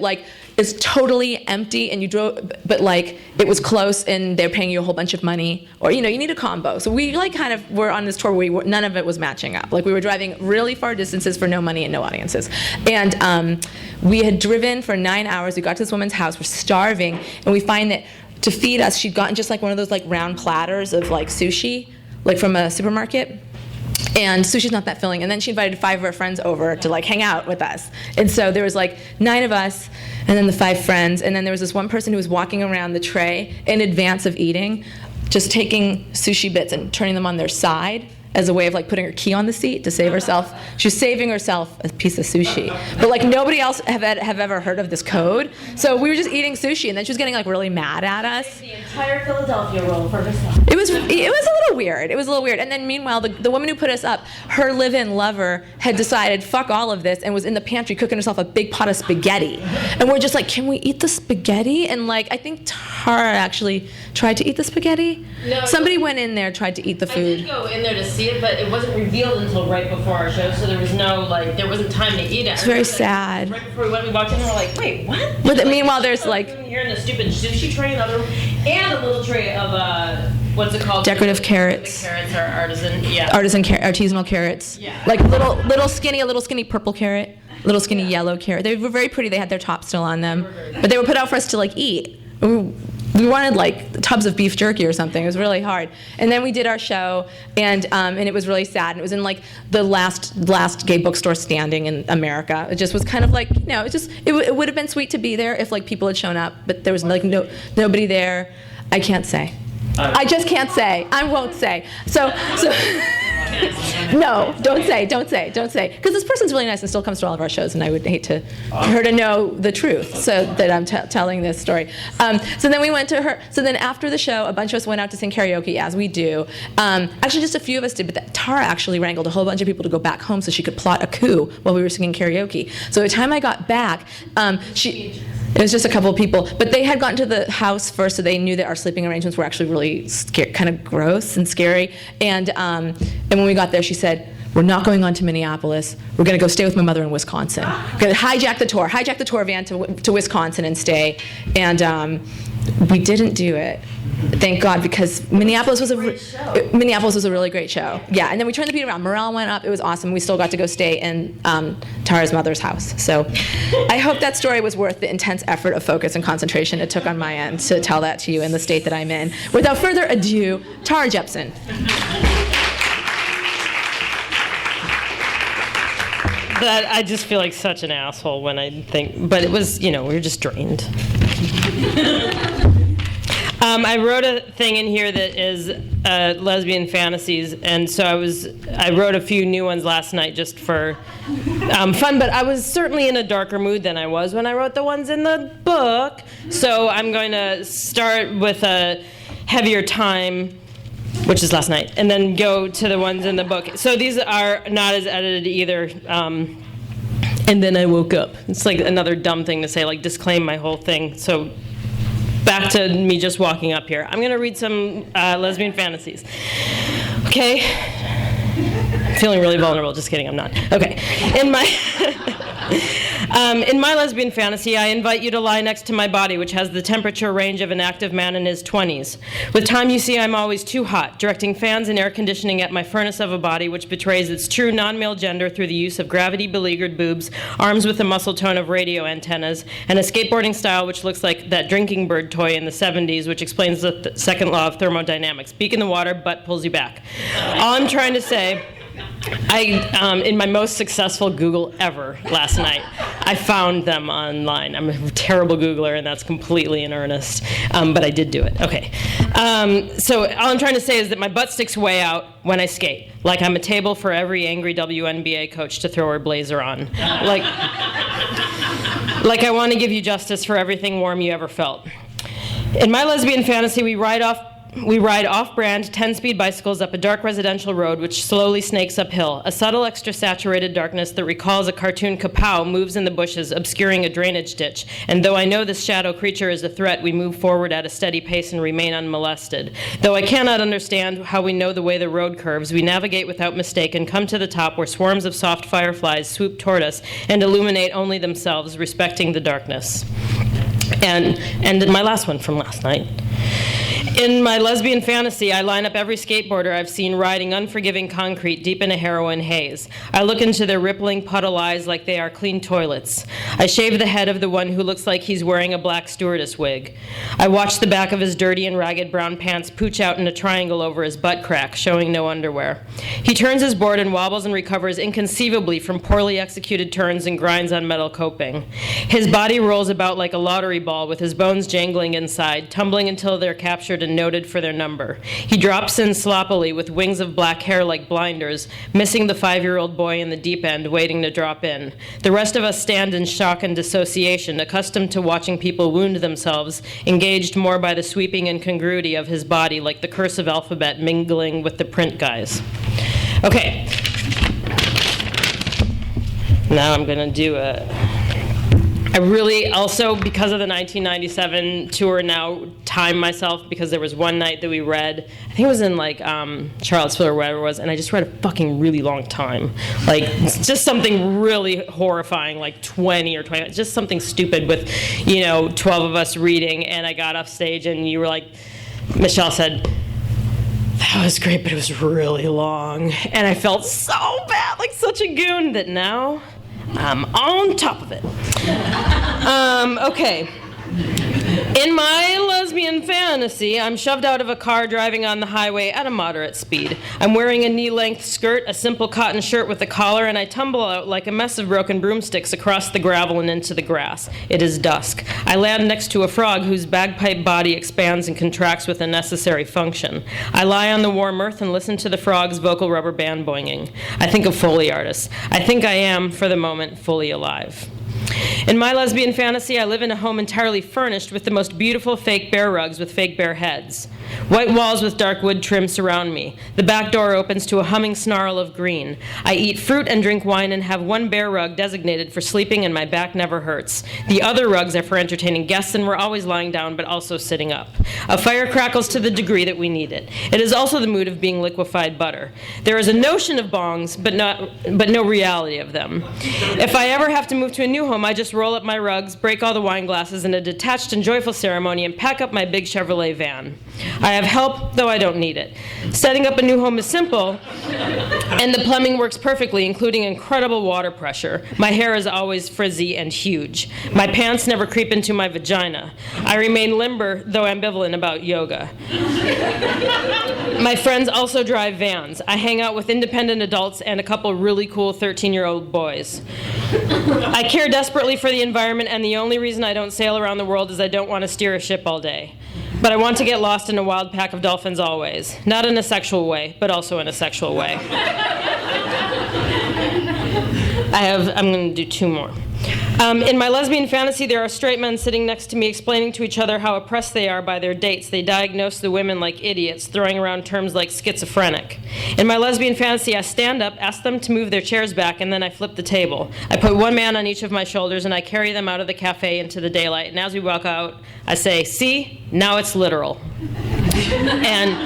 is totally empty, and you drove, but it was close, and they're paying you a whole bunch of money. Or you need a combo. So we kind of were on this tour where none of it was matching up. We were driving really far distances for no money and no audiences. And we had driven for 9 hours. We got to this woman's house. We're starving, and we find that to feed us, she'd gotten just one of those round platters of sushi, from a supermarket. And sushi's not that filling. And then she invited 5 of her friends over to hang out with us. And so there was 9 of us, and then the 5 friends. And then there was this one person who was walking around the tray in advance of eating, just taking sushi bits and turning them on their side as a way of like putting her key on the seat to save herself. She was saving herself a piece of sushi. But like nobody else have ever heard of this code. So we were just eating sushi, and then she was getting like really mad at us. The entire Philadelphia roll for herself. It was a little weird. It was a little weird. And then meanwhile, the woman who put us up, her live-in lover had decided, fuck all of this, and was in the pantry cooking herself a big pot of spaghetti. And we're just like, can we eat the spaghetti? And like, I think Tara actually tried to eat the spaghetti. No, somebody went in there, tried to eat the I food. did go in there to see it, but it wasn't revealed until right before our show, so there was no, like, there wasn't time to eat it. It's very sad. Right before we went, we walked in and we're like, wait, what? But meanwhile, there's like You're in a stupid sushi tray in the other room, and a little tray of, what's it called? decorative carrots. The carrots are artisan, yeah. Artisanal carrots. Yeah. Like a little skinny purple carrot, little skinny yellow carrot. They were very pretty. They had their top still on them, but they were put out for us to like eat. We wanted like tubs of beef jerky or something. It was really hard. And then we did our show, and it was really sad. And it was in like the last gay bookstore standing in America. It just was kind of like, you know, it would have been sweet to be there if like people had shown up, but there was like nobody there. I can't say. I just can't say. I won't say. So no, don't say. Because this person's really nice and still comes to all of our shows, and I would hate for her to know the truth, so that I'm telling this story. So then we went to her. So then after the show, a bunch of us went out to sing karaoke, as we do. Actually, just a few of us did, but Tara actually wrangled a whole bunch of people to go back home so she could plot a coup while we were singing karaoke. So by the time I got back, it was just a couple of people, but they had gotten to the house first, so they knew that our sleeping arrangements were actually really kind of gross and scary. And when we got there, she said, "We're not going on to Minneapolis. We're going to go stay with my mother in Wisconsin. We're going to hijack the tour van to Wisconsin and stay." And we didn't do it. Thank God, because Minneapolis was a really great show. Yeah, and then we turned the beat around. Morale went up. It was awesome. We still got to go stay in Tara's mother's house. So I hope that story was worth the intense effort of focus and concentration it took on my end to tell that to you in the state that I'm in. Without further ado, Tara Jepsen. That I just feel like such an asshole when I think, but it was, we were just drained. I wrote a thing in here that is lesbian fantasies, and so I wrote a few new ones last night just for fun, but I was certainly in a darker mood than I was when I wrote the ones in the book, so I'm going to start with a heavier time, which is last night, and then go to the ones in the book. So these are not as edited either. And then I woke up. It's like another dumb thing to say, like disclaim my whole thing. So back to me just walking up here. I'm going to read some lesbian fantasies. Okay? I'm feeling really vulnerable. Just kidding, I'm not. Okay. In my lesbian fantasy, I invite you to lie next to my body, which has the temperature range of an active man in his 20s. With time, you see I'm always too hot, directing fans and air conditioning at my furnace of a body, which betrays its true non-male gender through the use of gravity-beleaguered boobs, arms with the muscle tone of radio antennas, and a skateboarding style which looks like that drinking bird toy in the 70s, which explains the second law of thermodynamics. Beak in the water, butt pulls you back. All I'm trying to say... in my most successful Google ever last night, I found them online. I'm a terrible Googler, and that's completely in earnest, but I did do it. Okay. So all I'm trying to say is that my butt sticks way out when I skate, like I'm a table for every angry WNBA coach to throw her blazer on. Like I want to give you justice for everything warm you ever felt. In my lesbian fantasy, we ride off-brand 10-speed bicycles up a dark residential road which slowly snakes uphill. A subtle, extra-saturated darkness that recalls a cartoon kapow moves in the bushes, obscuring a drainage ditch. And though I know this shadow creature is a threat, we move forward at a steady pace and remain unmolested. Though I cannot understand how we know the way the road curves, we navigate without mistake and come to the top where swarms of soft fireflies swoop toward us and illuminate only themselves, respecting the darkness. And my last one from last night. In my lesbian fantasy, I line up every skateboarder I've seen riding unforgiving concrete deep in a heroin haze. I look into their rippling puddle eyes like they are clean toilets. I shave the head of the one who looks like he's wearing a black stewardess wig. I watch the back of his dirty and ragged brown pants pooch out in a triangle over his butt crack, showing no underwear. He turns his board and wobbles and recovers inconceivably from poorly executed turns and grinds on metal coping. His body rolls about like a lottery ball with his bones jangling inside, tumbling until they're captured respected and noted for their number. He drops in sloppily with wings of black hair like blinders, missing the 5-year-old boy in the deep end waiting to drop in. The rest of us stand in shock and dissociation, accustomed to watching people wound themselves, engaged more by the sweeping incongruity of his body like the cursive alphabet mingling with the print guys. Okay. Now I'm going to do I really also, because of the 1997 tour, now time myself because there was one night that we read, I think it was in like Charlottesville or whatever it was, and I just read a fucking really long time. Like, just something really horrifying, like 20 or 20, just something stupid with, 12 of us reading, and I got off stage and you were like, Michelle said, that was great, but it was really long. And I felt so bad, like such a goon, that now I'm on top of it. Okay. In my lesbian fantasy, I'm shoved out of a car driving on the highway at a moderate speed. I'm wearing a knee-length skirt, a simple cotton shirt with a collar, and I tumble out like a mess of broken broomsticks across the gravel and into the grass. It is dusk. I land next to a frog whose bagpipe body expands and contracts with a necessary function. I lie on the warm earth and listen to the frog's vocal rubber band boinging. I think of Foley artists. I think I am, for the moment, fully alive. In my lesbian fantasy, I live in a home entirely furnished with the most beautiful fake bear rugs with fake bear heads. White walls with dark wood trim surround me. The back door opens to a humming snarl of green. I eat fruit and drink wine and have one bear rug designated for sleeping, and my back never hurts. The other rugs are for entertaining guests, and we're always lying down but also sitting up. A fire crackles to the degree that we need it. It is also the mood of being liquefied butter. There is a notion of bongs, but no reality of them. If I ever have to move to a new home, I just roll up my rugs, break all the wine glasses in a detached and joyful ceremony, and pack up my big Chevrolet van. I have help, though I don't need it. Setting up a new home is simple, and the plumbing works perfectly, including incredible water pressure. My hair is always frizzy and huge. My pants never creep into my vagina. I remain limber, though ambivalent about yoga. My friends also drive vans. I hang out with independent adults and a couple really cool 13-year-old boys. I care desperately for the environment, and the only reason I don't sail around the world is I don't want to steer a ship all day. But I want to get lost in a wild pack of dolphins always. Not in a sexual way, but also in a sexual way. I'm going to do 2 more. In my lesbian fantasy, there are straight men sitting next to me explaining to each other how oppressed they are by their dates. They diagnose the women like idiots, throwing around terms like schizophrenic. In my lesbian fantasy, I stand up, ask them to move their chairs back, and then I flip the table. I put one man on each of my shoulders, and I carry them out of the cafe into the daylight. And as we walk out, I say, "See, now it's literal." And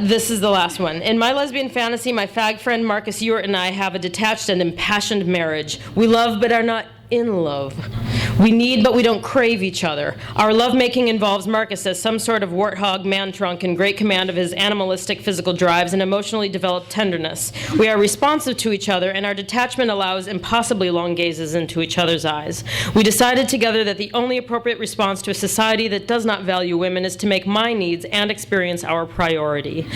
this is the last one. In my lesbian fantasy, my fag friend Marcus Ewart and I have a detached and impassioned marriage. We love but are not in love. We need but we don't crave each other. Our lovemaking involves Marcus as some sort of warthog man-trunk in great command of his animalistic physical drives and emotionally developed tenderness. We are responsive to each other, and our detachment allows impossibly long gazes into each other's eyes. We decided together that the only appropriate response to a society that does not value women is to make my needs and experience our priority.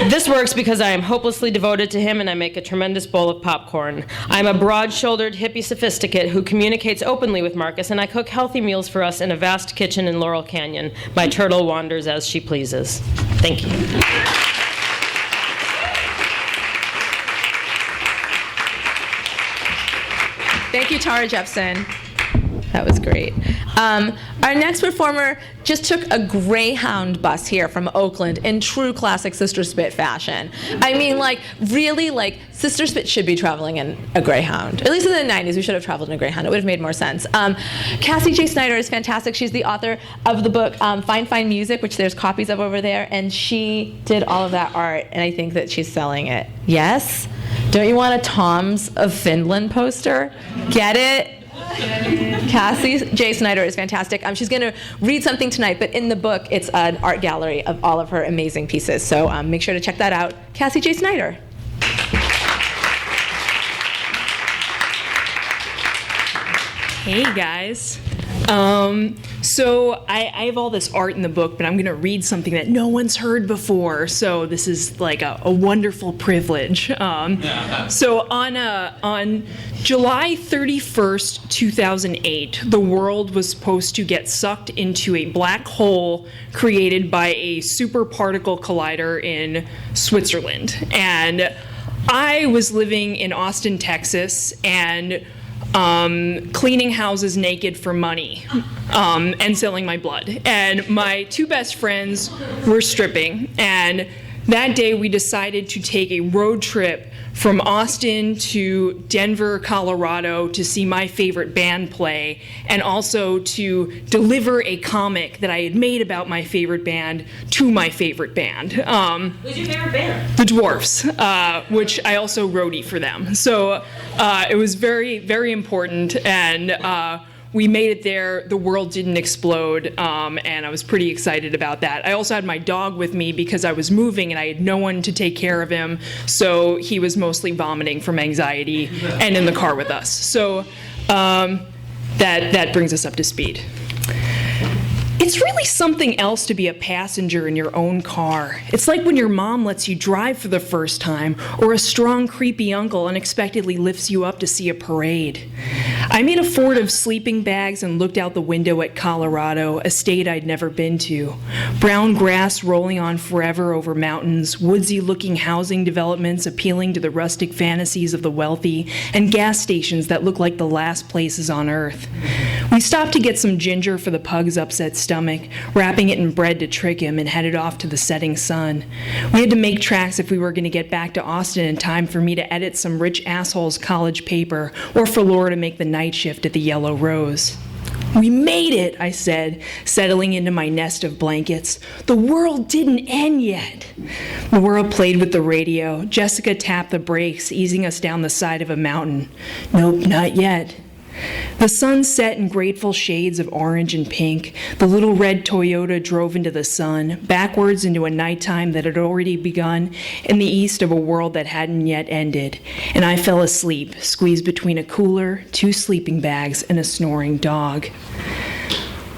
This works because I am hopelessly devoted to him and I make a tremendous bowl of popcorn. I'm a broad-shouldered hippie sophisticate who communicates openly with Marcus, and I cook healthy meals for us in a vast kitchen in Laurel Canyon. My turtle wanders as she pleases. Thank you. Thank you, Tara Jepsen. That was great. Our next performer just took a Greyhound bus here from Oakland in true classic Sister Spit fashion. I mean, really, Sister Spit should be traveling in a Greyhound. At least in the 90s, we should have traveled in a Greyhound. It would have made more sense. Cassie J. Sneider is fantastic. She's the author of the book Fine Fine Music, which there's copies of over there, and she did all of that art, and I think that she's selling it. Yes? Don't you want a Toms of Finland poster? Get it? Cassie J. Sneider is fantastic. She's going to read something tonight, but in the book, it's an art gallery of all of her amazing pieces. So make sure to check that out. Cassie J. Sneider. Hey, guys. So I have all this art in the book, but I'm going to read something that no one's heard before. So this is like a wonderful privilege. So on July 31st, 2008, the world was supposed to get sucked into a black hole created by a superparticle collider in Switzerland. And I was living in Austin, Texas, and cleaning houses naked for money and selling my blood. And my two best friends were stripping. And that day we decided to take a road trip from Austin to Denver, Colorado to see my favorite band play, and also to deliver a comic that I had made about my favorite band to my favorite band. Who's your favorite band? The Dwarfs, which I also roadie for them. So it was very, very important, and we made it there. The world didn't explode, and I was pretty excited about that. I also had my dog with me because I was moving and I had no one to take care of him, so he was mostly vomiting from anxiety and in the car with us. So that brings us up to speed. It's really something else to be a passenger in your own car. It's like when your mom lets you drive for the first time, or a strong, creepy uncle unexpectedly lifts you up to see a parade. I made a fort of sleeping bags and looked out the window at Colorado, a state I'd never been to. Brown grass rolling on forever over mountains, woodsy-looking housing developments appealing to the rustic fantasies of the wealthy, and gas stations that look like the last places on earth. We stopped to get some ginger for the pug's upset stomach, wrapping it in bread to trick him, and headed off to the setting sun. We had to make tracks if we were going to get back to Austin in time for me to edit some rich asshole's college paper, or for Laura to make the night shift at the Yellow Rose. "We made it," I said, settling into my nest of blankets. "The world didn't end yet." Laura played with the radio. Jessica tapped the brakes, easing us down the side of a mountain. "Nope, not yet." The sun set in grateful shades of orange and pink. The little red Toyota drove into the sun, backwards into a nighttime that had already begun in the east of a world that hadn't yet ended. And I fell asleep, squeezed between a cooler, 2 sleeping bags, and a snoring dog.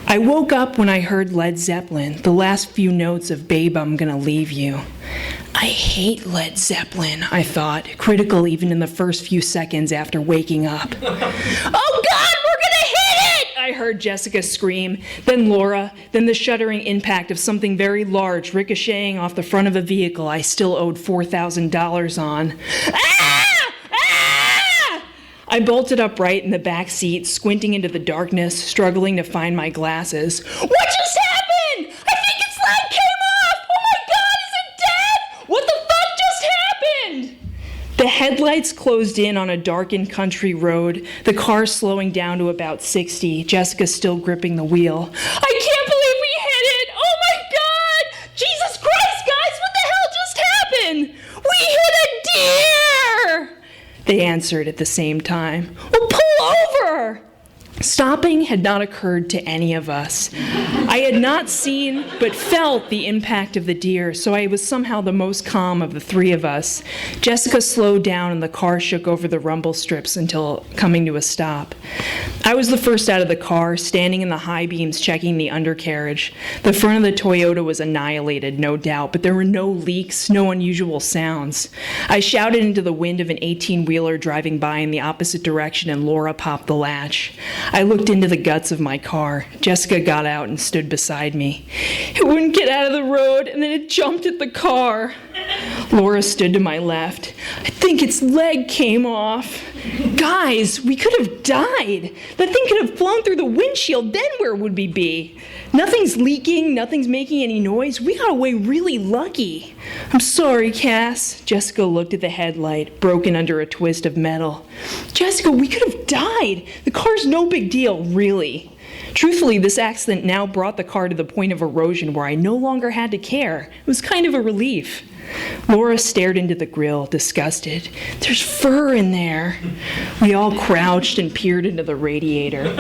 I woke up when I heard Led Zeppelin, the last few notes of "Babe, I'm Gonna Leave You." I hate Led Zeppelin, I thought, critical even in the first few seconds after waking up. "Oh God, we're gonna hit it!" I heard Jessica scream, then Laura, then the shuddering impact of something very large ricocheting off the front of a vehicle I still owed $4,000 on. Ah! Ah! I bolted upright in the back seat, squinting into the darkness, struggling to find my glasses. "What just happened? I think its light came off! Oh my God, is it dead? What the fuck just happened?" The headlights closed in on a darkened country road, the car slowing down to about 60, Jessica still gripping the wheel. "I can't believe we hit it! Oh my God! Jesus Christ, guys, what the hell just happened? We hit a deer!" They answered at the same time. "Well, pull over!" Stopping had not occurred to any of us. I had not seen but felt the impact of the deer, so I was somehow the most calm of the three of us. Jessica slowed down and the car shook over the rumble strips until coming to a stop. I was the first out of the car, standing in the high beams checking the undercarriage. The front of the Toyota was annihilated, no doubt, but there were no leaks, no unusual sounds. I shouted into the wind of an 18-wheeler driving by in the opposite direction, and Laura popped the latch. I looked into the guts of my car. Jessica got out and stood beside me. It wouldn't get out of the road, and then it jumped at the car. Laura stood to my left. I think its leg came off. Guys, we could have died. That thing could have flown through the windshield. Then where would we be? Nothing's leaking. Nothing's making any noise. We got away really lucky. I'm sorry, Cass. Jessica looked at the headlight, broken under a twist of metal. Jessica, we could have died. The car's no big deal, really. Truthfully, this accident now brought the car to the point of erosion where I no longer had to care. It was kind of a relief. Laura stared into the grill, disgusted. There's fur in there. We all crouched and peered into the radiator.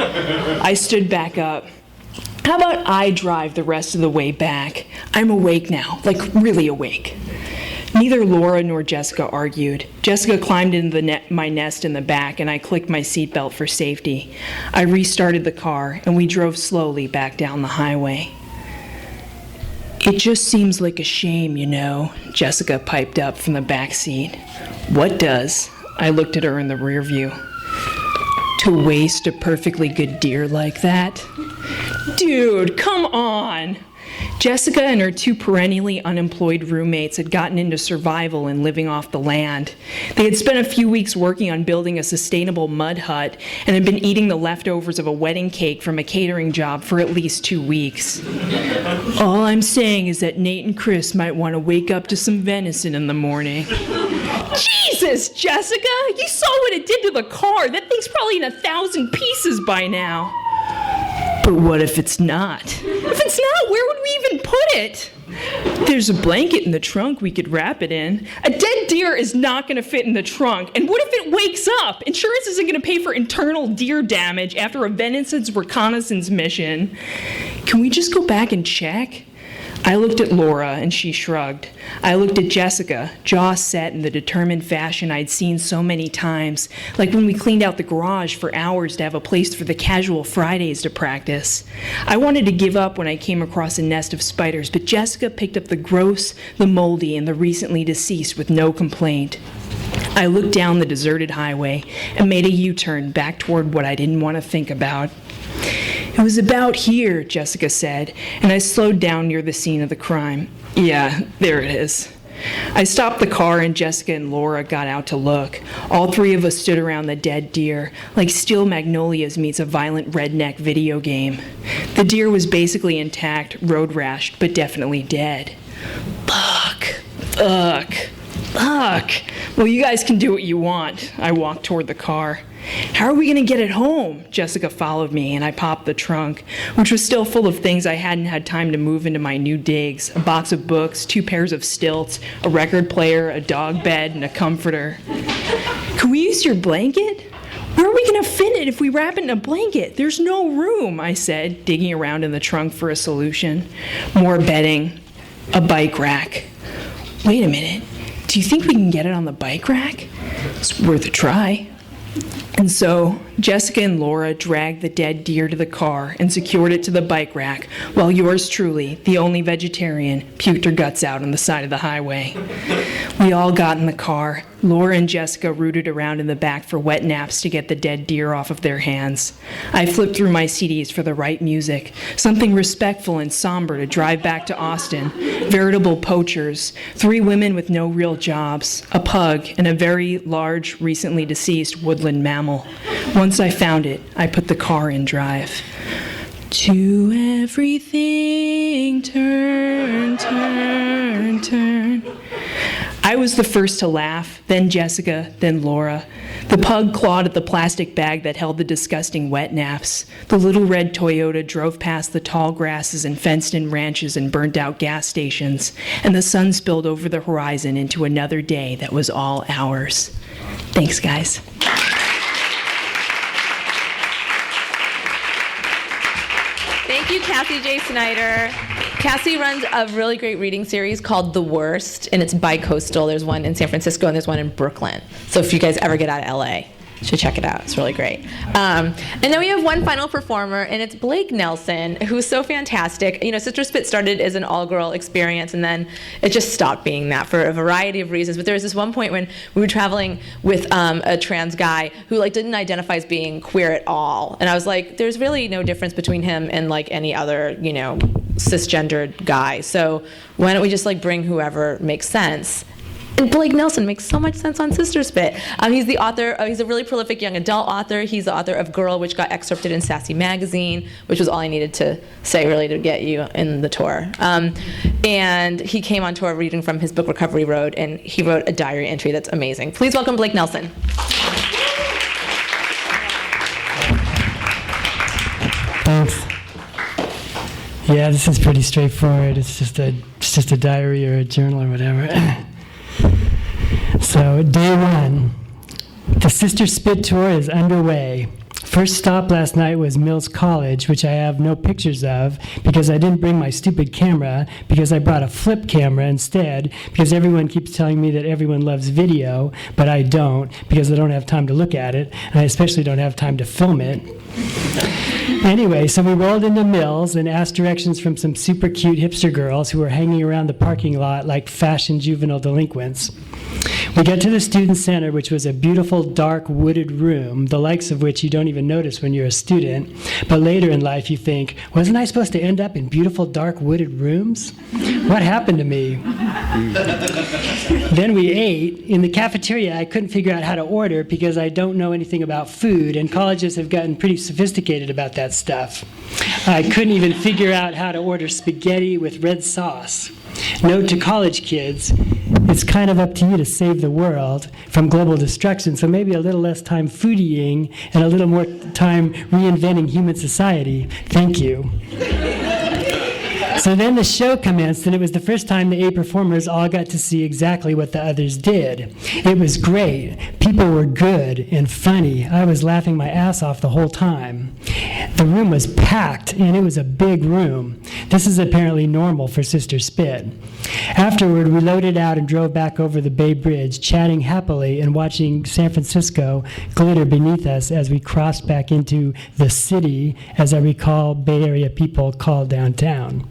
I stood back up. How about I drive the rest of the way back? I'm awake now, like really awake. Neither Laura nor Jessica argued. Jessica climbed into my nest in the back, and I clicked my seatbelt for safety. I restarted the car, and we drove slowly back down the highway. "It just seems like a shame, you know," Jessica piped up from the back seat. "What does?" I looked at her in the rear view. "To waste a perfectly good deer like that?" Dude, come on! Jessica and her 2 perennially unemployed roommates had gotten into survival and living off the land. They had spent a few weeks working on building a sustainable mud hut and had been eating the leftovers of a wedding cake from a catering job for at least 2 weeks. "All I'm saying is that Nate and Chris might want to wake up to some venison in the morning." Jesus, Jessica! You saw what it did to the car! That thing's probably in 1,000 pieces by now. But what if it's not? If it's not, where would we even put it? There's a blanket in the trunk we could wrap it in. A dead deer is not going to fit in the trunk. And what if it wakes up? Insurance isn't going to pay for internal deer damage after a venison reconnaissance mission. Can we just go back and check? I looked at Laura, and she shrugged. I looked at Jessica, jaw set in the determined fashion I'd seen so many times, like when we cleaned out the garage for hours to have a place for the casual Fridays to practice. I wanted to give up when I came across a nest of spiders, but Jessica picked up the gross, the moldy, and the recently deceased with no complaint. I looked down the deserted highway and made a U-turn back toward what I didn't want to think about. "It was about here," Jessica said, and I slowed down near the scene of the crime. "Yeah, there it is." I stopped the car and Jessica and Laura got out to look. All 3 of us stood around the dead deer, like Steel Magnolias meets a violent redneck video game. The deer was basically intact, road rashed, but definitely dead. Fuck. Well, you guys can do what you want. I walked toward the car. "How are we going to get it home?" Jessica followed me, and I popped the trunk, which was still full of things I hadn't had time to move into my new digs. A box of books, 2 pairs of stilts, a record player, a dog bed, and a comforter. "Can we use your blanket?" "Where are we going to fit it if we wrap it in a blanket? There's no room," I said, digging around in the trunk for a solution. More bedding. A bike rack. "Wait a minute. Do you think we can get it on the bike rack?" "It's worth a try." And so, Jessica and Laura dragged the dead deer to the car and secured it to the bike rack, while yours truly, the only vegetarian, puked her guts out on the side of the highway. We all got in the car. Laura and Jessica rooted around in the back for wet naps to get the dead deer off of their hands. I flipped through my CDs for the right music, something respectful and somber to drive back to Austin. Veritable poachers, 3 women with no real jobs, a pug, and a very large, recently deceased woodland mammal. Once I found it, I put the car in drive. To everything, turn, turn, turn. I was the first to laugh, then Jessica, then Laura. The pug clawed at the plastic bag that held the disgusting wet naps. The little red Toyota drove past the tall grasses and fenced-in ranches and burnt-out gas stations, and the sun spilled over the horizon into another day that was all ours. Thanks, guys. Thank you, Cassie J. Sneider. Cassie runs a really great reading series called The Worst, and it's bi-coastal. There's one in San Francisco, and there's one in Brooklyn. So if you guys ever get out of LA, you should check it out. It's really great. And then we have one final performer, and it's Blake Nelson, who's so fantastic. You know, Sister Spit started as an all-girl experience, and then it just stopped being that for a variety of reasons. But there was this one point when we were traveling with a trans guy who didn't identify as being queer at all. And I was like, there's really no difference between him and any other, cisgendered guy. So why don't we just bring whoever makes sense? And Blake Nelson makes so much sense on Sister Spit. He's the author, he's a really prolific young adult author. He's the author of Girl, which got excerpted in Sassy Magazine, which was all I needed to say really to get you in the tour. And he came on tour reading from his book Recovery Road, and he wrote a diary entry that's amazing. Please welcome Blake Nelson. Thanks. Yeah, this is pretty straightforward. It's just a diary or a journal or whatever. So, day 1. The Sister Spit tour is underway. First stop last night was Mills College, which I have no pictures of because I didn't bring my stupid camera, because I brought a flip camera instead, because everyone keeps telling me that everyone loves video, but I don't, because I don't have time to look at it, and I especially don't have time to film it. Anyway, so we rolled into Mills and asked directions from some super cute hipster girls who were hanging around the parking lot like fashion juvenile delinquents. We got to the student center, which was a beautiful, dark, wooded room, the likes of which you don't even notice when you're a student. But later in life, you think, wasn't I supposed to end up in beautiful, dark, wooded rooms? What happened to me? Then we ate. In the cafeteria, I couldn't figure out how to order because I don't know anything about food, and colleges have gotten pretty sophisticated about that stuff. I couldn't even figure out how to order spaghetti with red sauce. Note to college kids, it's kind of up to you to save the world from global destruction, so maybe a little less time foodieing and a little more time reinventing human society. Thank you. So then the show commenced, and it was the first time the 8 performers all got to see exactly what the others did. It was great. People were good and funny. I was laughing my ass off the whole time. The room was packed, and it was a big room. This is apparently normal for Sister Spit. Afterward, we loaded out and drove back over the Bay Bridge, chatting happily and watching San Francisco glitter beneath us as we crossed back into the city, as I recall Bay Area people call downtown.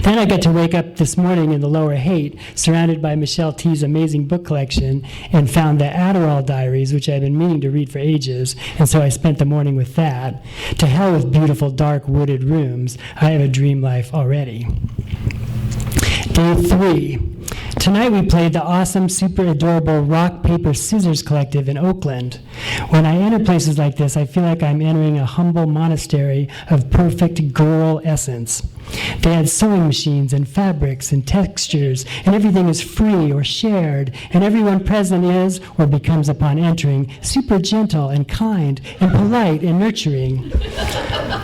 Then I got to wake up this morning in the Lower Haight, surrounded by Michelle T's amazing book collection, and found the Adderall Diaries, which I've been meaning to read for ages, and so I spent the morning with that. To hell with beautiful, dark, wooded rooms. I have a dream life already. Day 3. Tonight we played the awesome, super adorable Rock, Paper, Scissors Collective in Oakland. When I enter places like this, I feel like I'm entering a humble monastery of perfect girl essence. They had sewing machines and fabrics and textures, and everything is free or shared, and everyone present is, or becomes upon entering, super gentle and kind and polite and nurturing.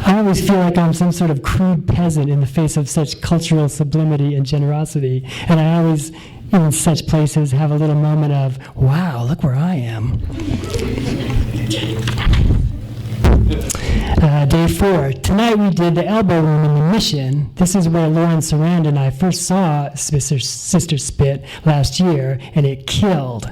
I always feel like I'm some sort of crude peasant in the face of such cultural sublimity and generosity, and I always, in such places, have a little moment of, wow, look where I am. Day 4. Tonight we did the Elbow Room in the Mission. This is where Lauren Sarand and I first saw Sister Spit last year, and it killed.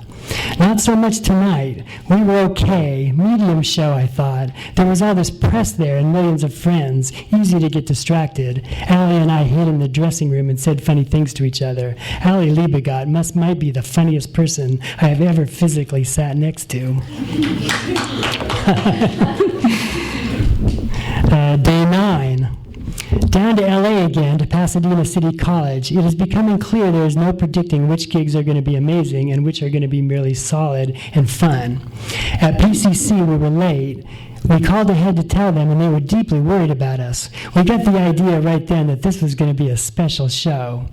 Not so much tonight. We were okay. Medium show, I thought. There was all this press there and millions of friends. Easy to get distracted. Allie and I hid in the dressing room and said funny things to each other. Allie Liebegot might be the funniest person I have ever physically sat next to. Day 9. Down to LA again, to Pasadena City College. It is becoming clear there is no predicting which gigs are going to be amazing and which are going to be merely solid and fun. At PCC, we were late. We called ahead to tell them, and they were deeply worried about us. We got the idea right then that this was going to be a special show.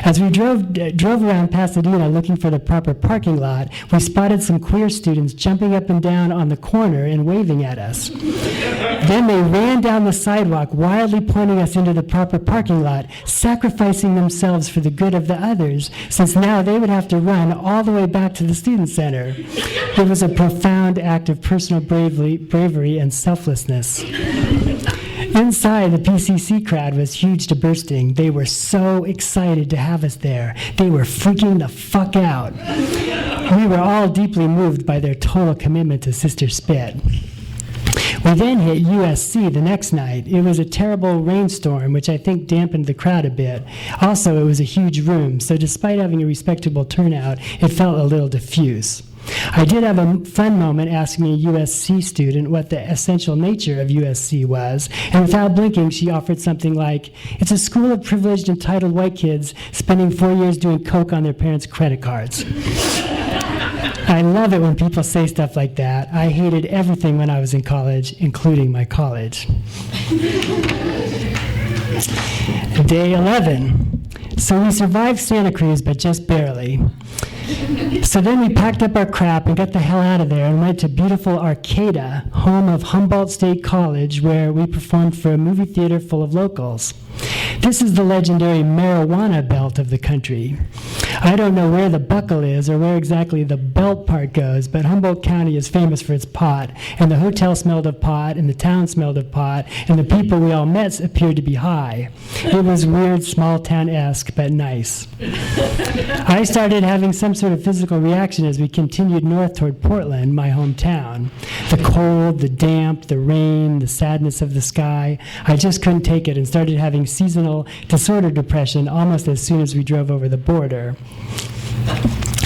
As we drove around Pasadena looking for the proper parking lot, we spotted some queer students jumping up and down on the corner and waving at us. Then they ran down the sidewalk, wildly pointing us into the proper parking lot, sacrificing themselves for the good of the others, since now they would have to run all the way back to the student center. It was a profound act of personal bravery and selflessness. Inside, the PCC crowd was huge to bursting. They were so excited to have us there. They were freaking the fuck out. We were all deeply moved by their total commitment to Sister Spit. We then hit USC the next night. It was a terrible rainstorm, which I think dampened the crowd a bit. Also, it was a huge room, so despite having a respectable turnout, it felt a little diffuse. I did have a fun moment asking a USC student what the essential nature of USC was, and without blinking, she offered something like, "It's a school of privileged, entitled white kids spending 4 years doing coke on their parents' credit cards." I love it when people say stuff like that. I hated everything when I was in college, including my college. Day 11. So we survived Santa Cruz, but just barely. So then we packed up our crap and got the hell out of there and went to beautiful Arcata, home of Humboldt State College, where we performed for a movie theater full of locals. This is the legendary marijuana belt of the country. I don't know where the buckle is or where exactly the belt part goes, but Humboldt County is famous for its pot, and the hotel smelled of pot, and the town smelled of pot, and the people we all met appeared to be high. It was weird, small town-esque, but nice. I started having some sort of physical reaction as we continued north toward Portland, my hometown. The cold, the damp, the rain, the sadness of the sky. I just couldn't take it and started having seasonal disorder depression almost as soon as we drove over the border.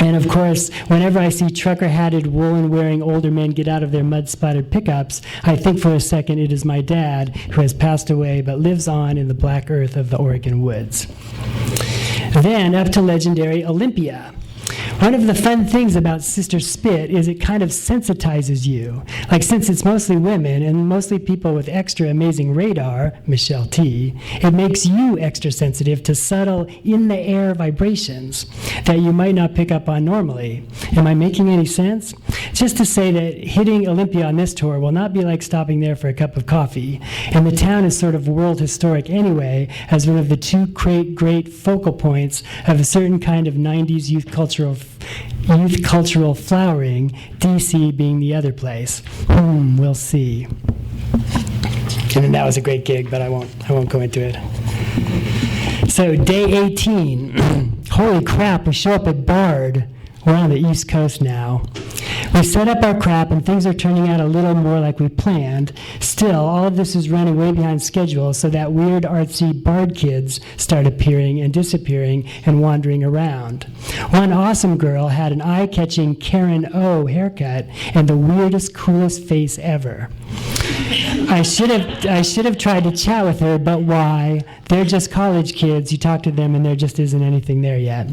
And of course, whenever I see trucker-hatted, woolen-wearing older men get out of their mud-spotted pickups, I think for a second it is my dad, who has passed away but lives on in the black earth of the Oregon woods. Then up to legendary Olympia. One of the fun things about Sister Spit is it kind of sensitizes you. Like, since it's mostly women and mostly people with extra amazing radar, Michelle T., it makes you extra sensitive to subtle in-the-air vibrations that you might not pick up on normally. Am I making any sense? Just to say that hitting Olympia on this tour will not be like stopping there for a cup of coffee. And the town is sort of world historic anyway, as one of the two great focal points of a certain kind of 90s youth cultural flowering, DC being the other place. We'll see. And then that was a great gig, but I won't go into it. So day 18. Holy crap, we show up at Bard. We're on the East Coast now. We set up our crap and things are turning out a little more like we planned. Still, all of this is running way behind schedule, so that weird artsy Bard kids start appearing and disappearing and wandering around. One awesome girl had an eye-catching Karen O haircut and the weirdest, coolest face ever. I should have tried to chat with her, but why? They're just college kids. You talk to them and there just isn't anything there yet.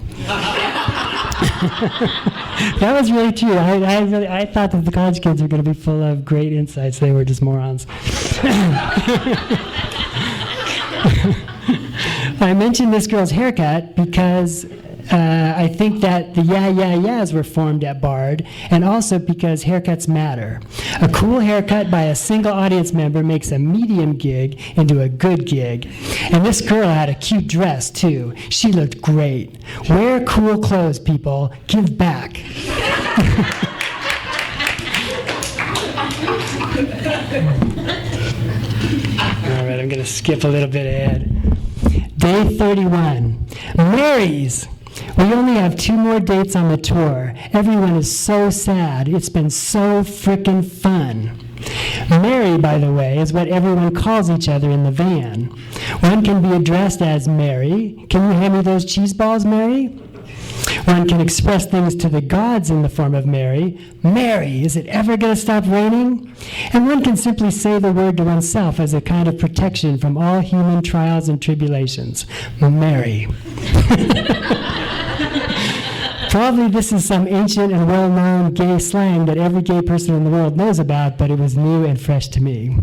That was really true. I thought that the college kids were going to be full of great insights. They were just morons. I mentioned this girl's haircut because I think that the yeahs were formed at Bard, and also because haircuts matter. A cool haircut by a single audience member makes a medium gig into a good gig. And this girl had a cute dress, too. She looked great. Wear cool clothes, people. Give back. All right, I'm going to skip a little bit ahead. Day 31. Marys. We only have 2 more dates on the tour. Everyone is so sad. It's been so frickin' fun. Mary, by the way, is what everyone calls each other in the van. One can be addressed as Mary. Can you hand me those cheese balls, Mary? One can express things to the gods in the form of Mary. Mary, is it ever going to stop raining? And one can simply say the word to oneself as a kind of protection from all human trials and tribulations. Mary. Probably this is some ancient and well-known gay slang that every gay person in the world knows about, but it was new and fresh to me.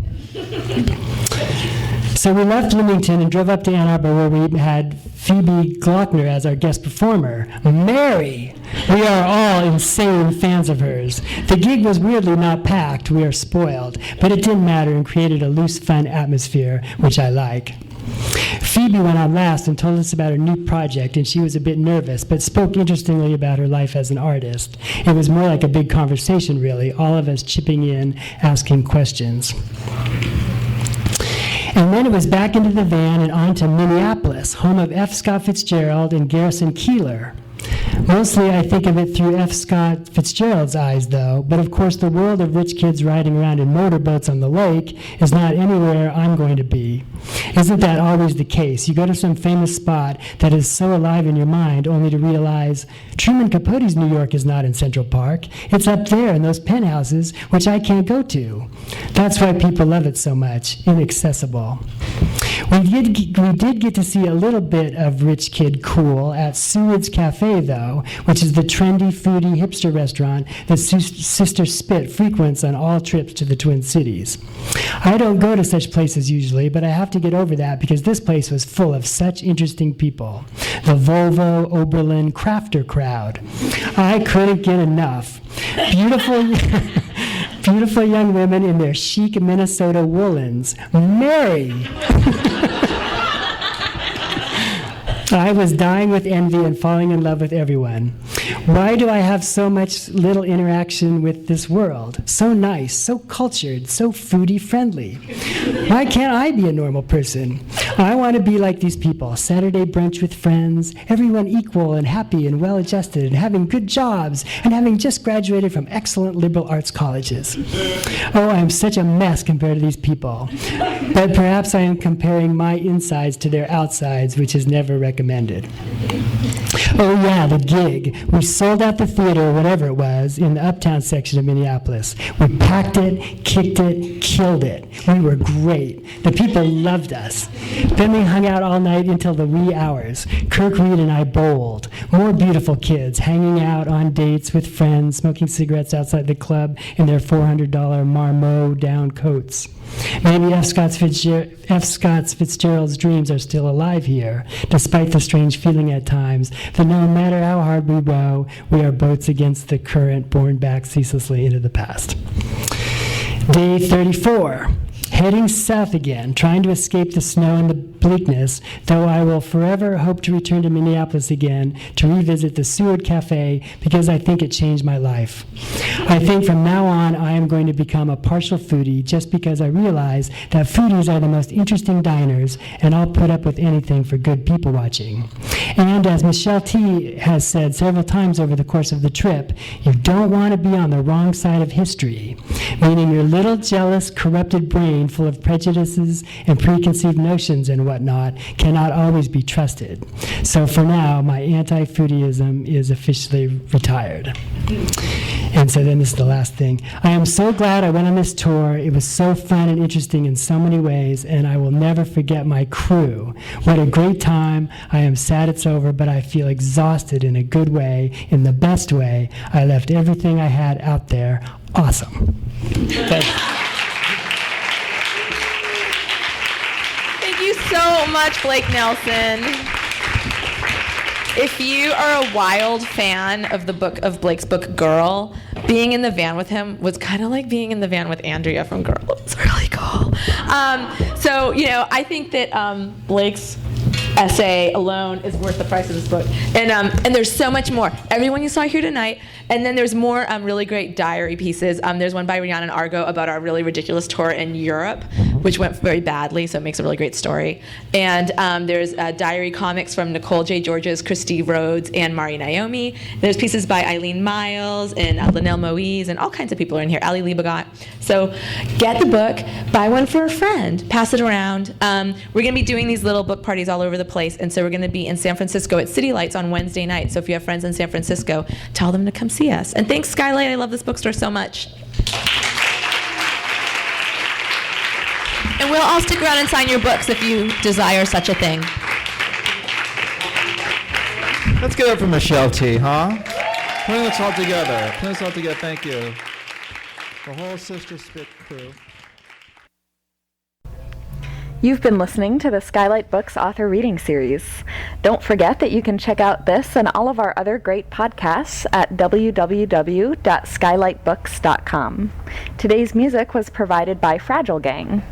So we left Bloomington and drove up to Ann Arbor, where we had Phoebe Glockner as our guest performer. Mary! We are all insane fans of hers. The gig was weirdly not packed. We are spoiled. But it didn't matter and created a loose, fun atmosphere, which I like. Phoebe went on last and told us about her new project, and she was a bit nervous, but spoke interestingly about her life as an artist. It was more like a big conversation, really, all of us chipping in, asking questions. And then it was back into the van and on to Minneapolis, home of F. Scott Fitzgerald and Garrison Keillor. Mostly I think of it through F. Scott Fitzgerald's eyes, though, but of course the world of rich kids riding around in motorboats on the lake is not anywhere I'm going to be. Isn't that always the case? You go to some famous spot that is so alive in your mind only to realize Truman Capote's New York is not in Central Park. It's up there in those penthouses, which I can't go to. That's why people love it so much, inaccessible. We did get to see a little bit of rich kid cool at Seward's Cafe, though, which is the trendy, foodie, hipster restaurant that Sister Spit frequents on all trips to the Twin Cities. I don't go to such places usually, but I have to get over that because this place was full of such interesting people. The Volvo, Oberlin, crafter crowd. I couldn't get enough. Beautiful young women in their chic Minnesota woolens. Mary! I was dying with envy and falling in love with everyone. Why do I have so much little interaction with this world? So nice, so cultured, so foodie friendly. Why can't I be a normal person? I want to be like these people. Saturday brunch with friends, everyone equal and happy and well-adjusted and having good jobs and having just graduated from excellent liberal arts colleges. Oh, I'm such a mess compared to these people. But perhaps I am comparing my insides to their outsides, which is never recommended. Oh yeah, the gig. We sold out the theater, whatever it was, in the uptown section of Minneapolis. We packed it, kicked it, killed it. We were great. The people loved us. Then we hung out all night until the wee hours. Kirk Reed and I bowled. More beautiful kids hanging out on dates with friends, smoking cigarettes outside the club in their $400 Marmot down coats. Maybe F. Scott Fitzgerald's dreams are still alive here, despite the strange feeling at times that no matter how hard we row, we are boats against the current, borne back ceaselessly into the past. Day 34. Heading south again, trying to escape the snow and the bleakness, though I will forever hope to return to Minneapolis again to revisit the Seward Cafe because I think it changed my life. I think from now on I am going to become a partial foodie just because I realize that foodies are the most interesting diners and I'll put up with anything for good people watching. And as Michelle T. has said several times over the course of the trip, you don't want to be on the wrong side of history, meaning your little jealous, corrupted brain full of prejudices and preconceived notions and whatnot cannot always be trusted. So for now, my anti-foodieism is officially retired. And so then this is the last thing. I am so glad I went on this tour. It was so fun and interesting in so many ways, and I will never forget my crew. What a great time. I am sad it's over, but I feel exhausted in a good way, in the best way. I left everything I had out there. Awesome. Thanks. Thank you so much, Blake Nelson. If you are a wild fan of Blake's book Girl, being in the van with him was kind of like being in the van with Andrea from Girl. It's really cool. So I think that Blake's essay alone is worth the price of this book. And there's so much more. Everyone you saw here tonight. And then there's more really great diary pieces. There's one by Rhiannon Argo about our really ridiculous tour in Europe, which went very badly, so it makes a really great story. And there's diary comics from Nicole J. Georges, Christy Rhodes, and Mari Naomi. There's pieces by Eileen Miles and Linnell Moise, and all kinds of people are in here, Ali Liebegot. So get the book, buy one for a friend, pass it around. We're going to be doing these little book parties all over the place, and so we're going to be in San Francisco at City Lights on Wednesday night. So if you have friends in San Francisco, tell them to come see us. And thanks, Skylight. I love this bookstore so much. And we'll all stick around and sign your books if you desire such a thing. Let's get up for Michelle T., huh? Putting us all together. Thank you. The whole Sister Spit crew. You've been listening to the Skylight Books author reading series. Don't forget that you can check out this and all of our other great podcasts at www.skylightbooks.com. Today's music was provided by Fragile Gang.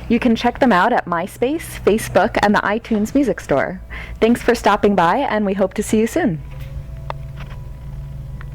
You can check them out at MySpace, Facebook, and the iTunes Music Store. Thanks for stopping by, and we hope to see you soon.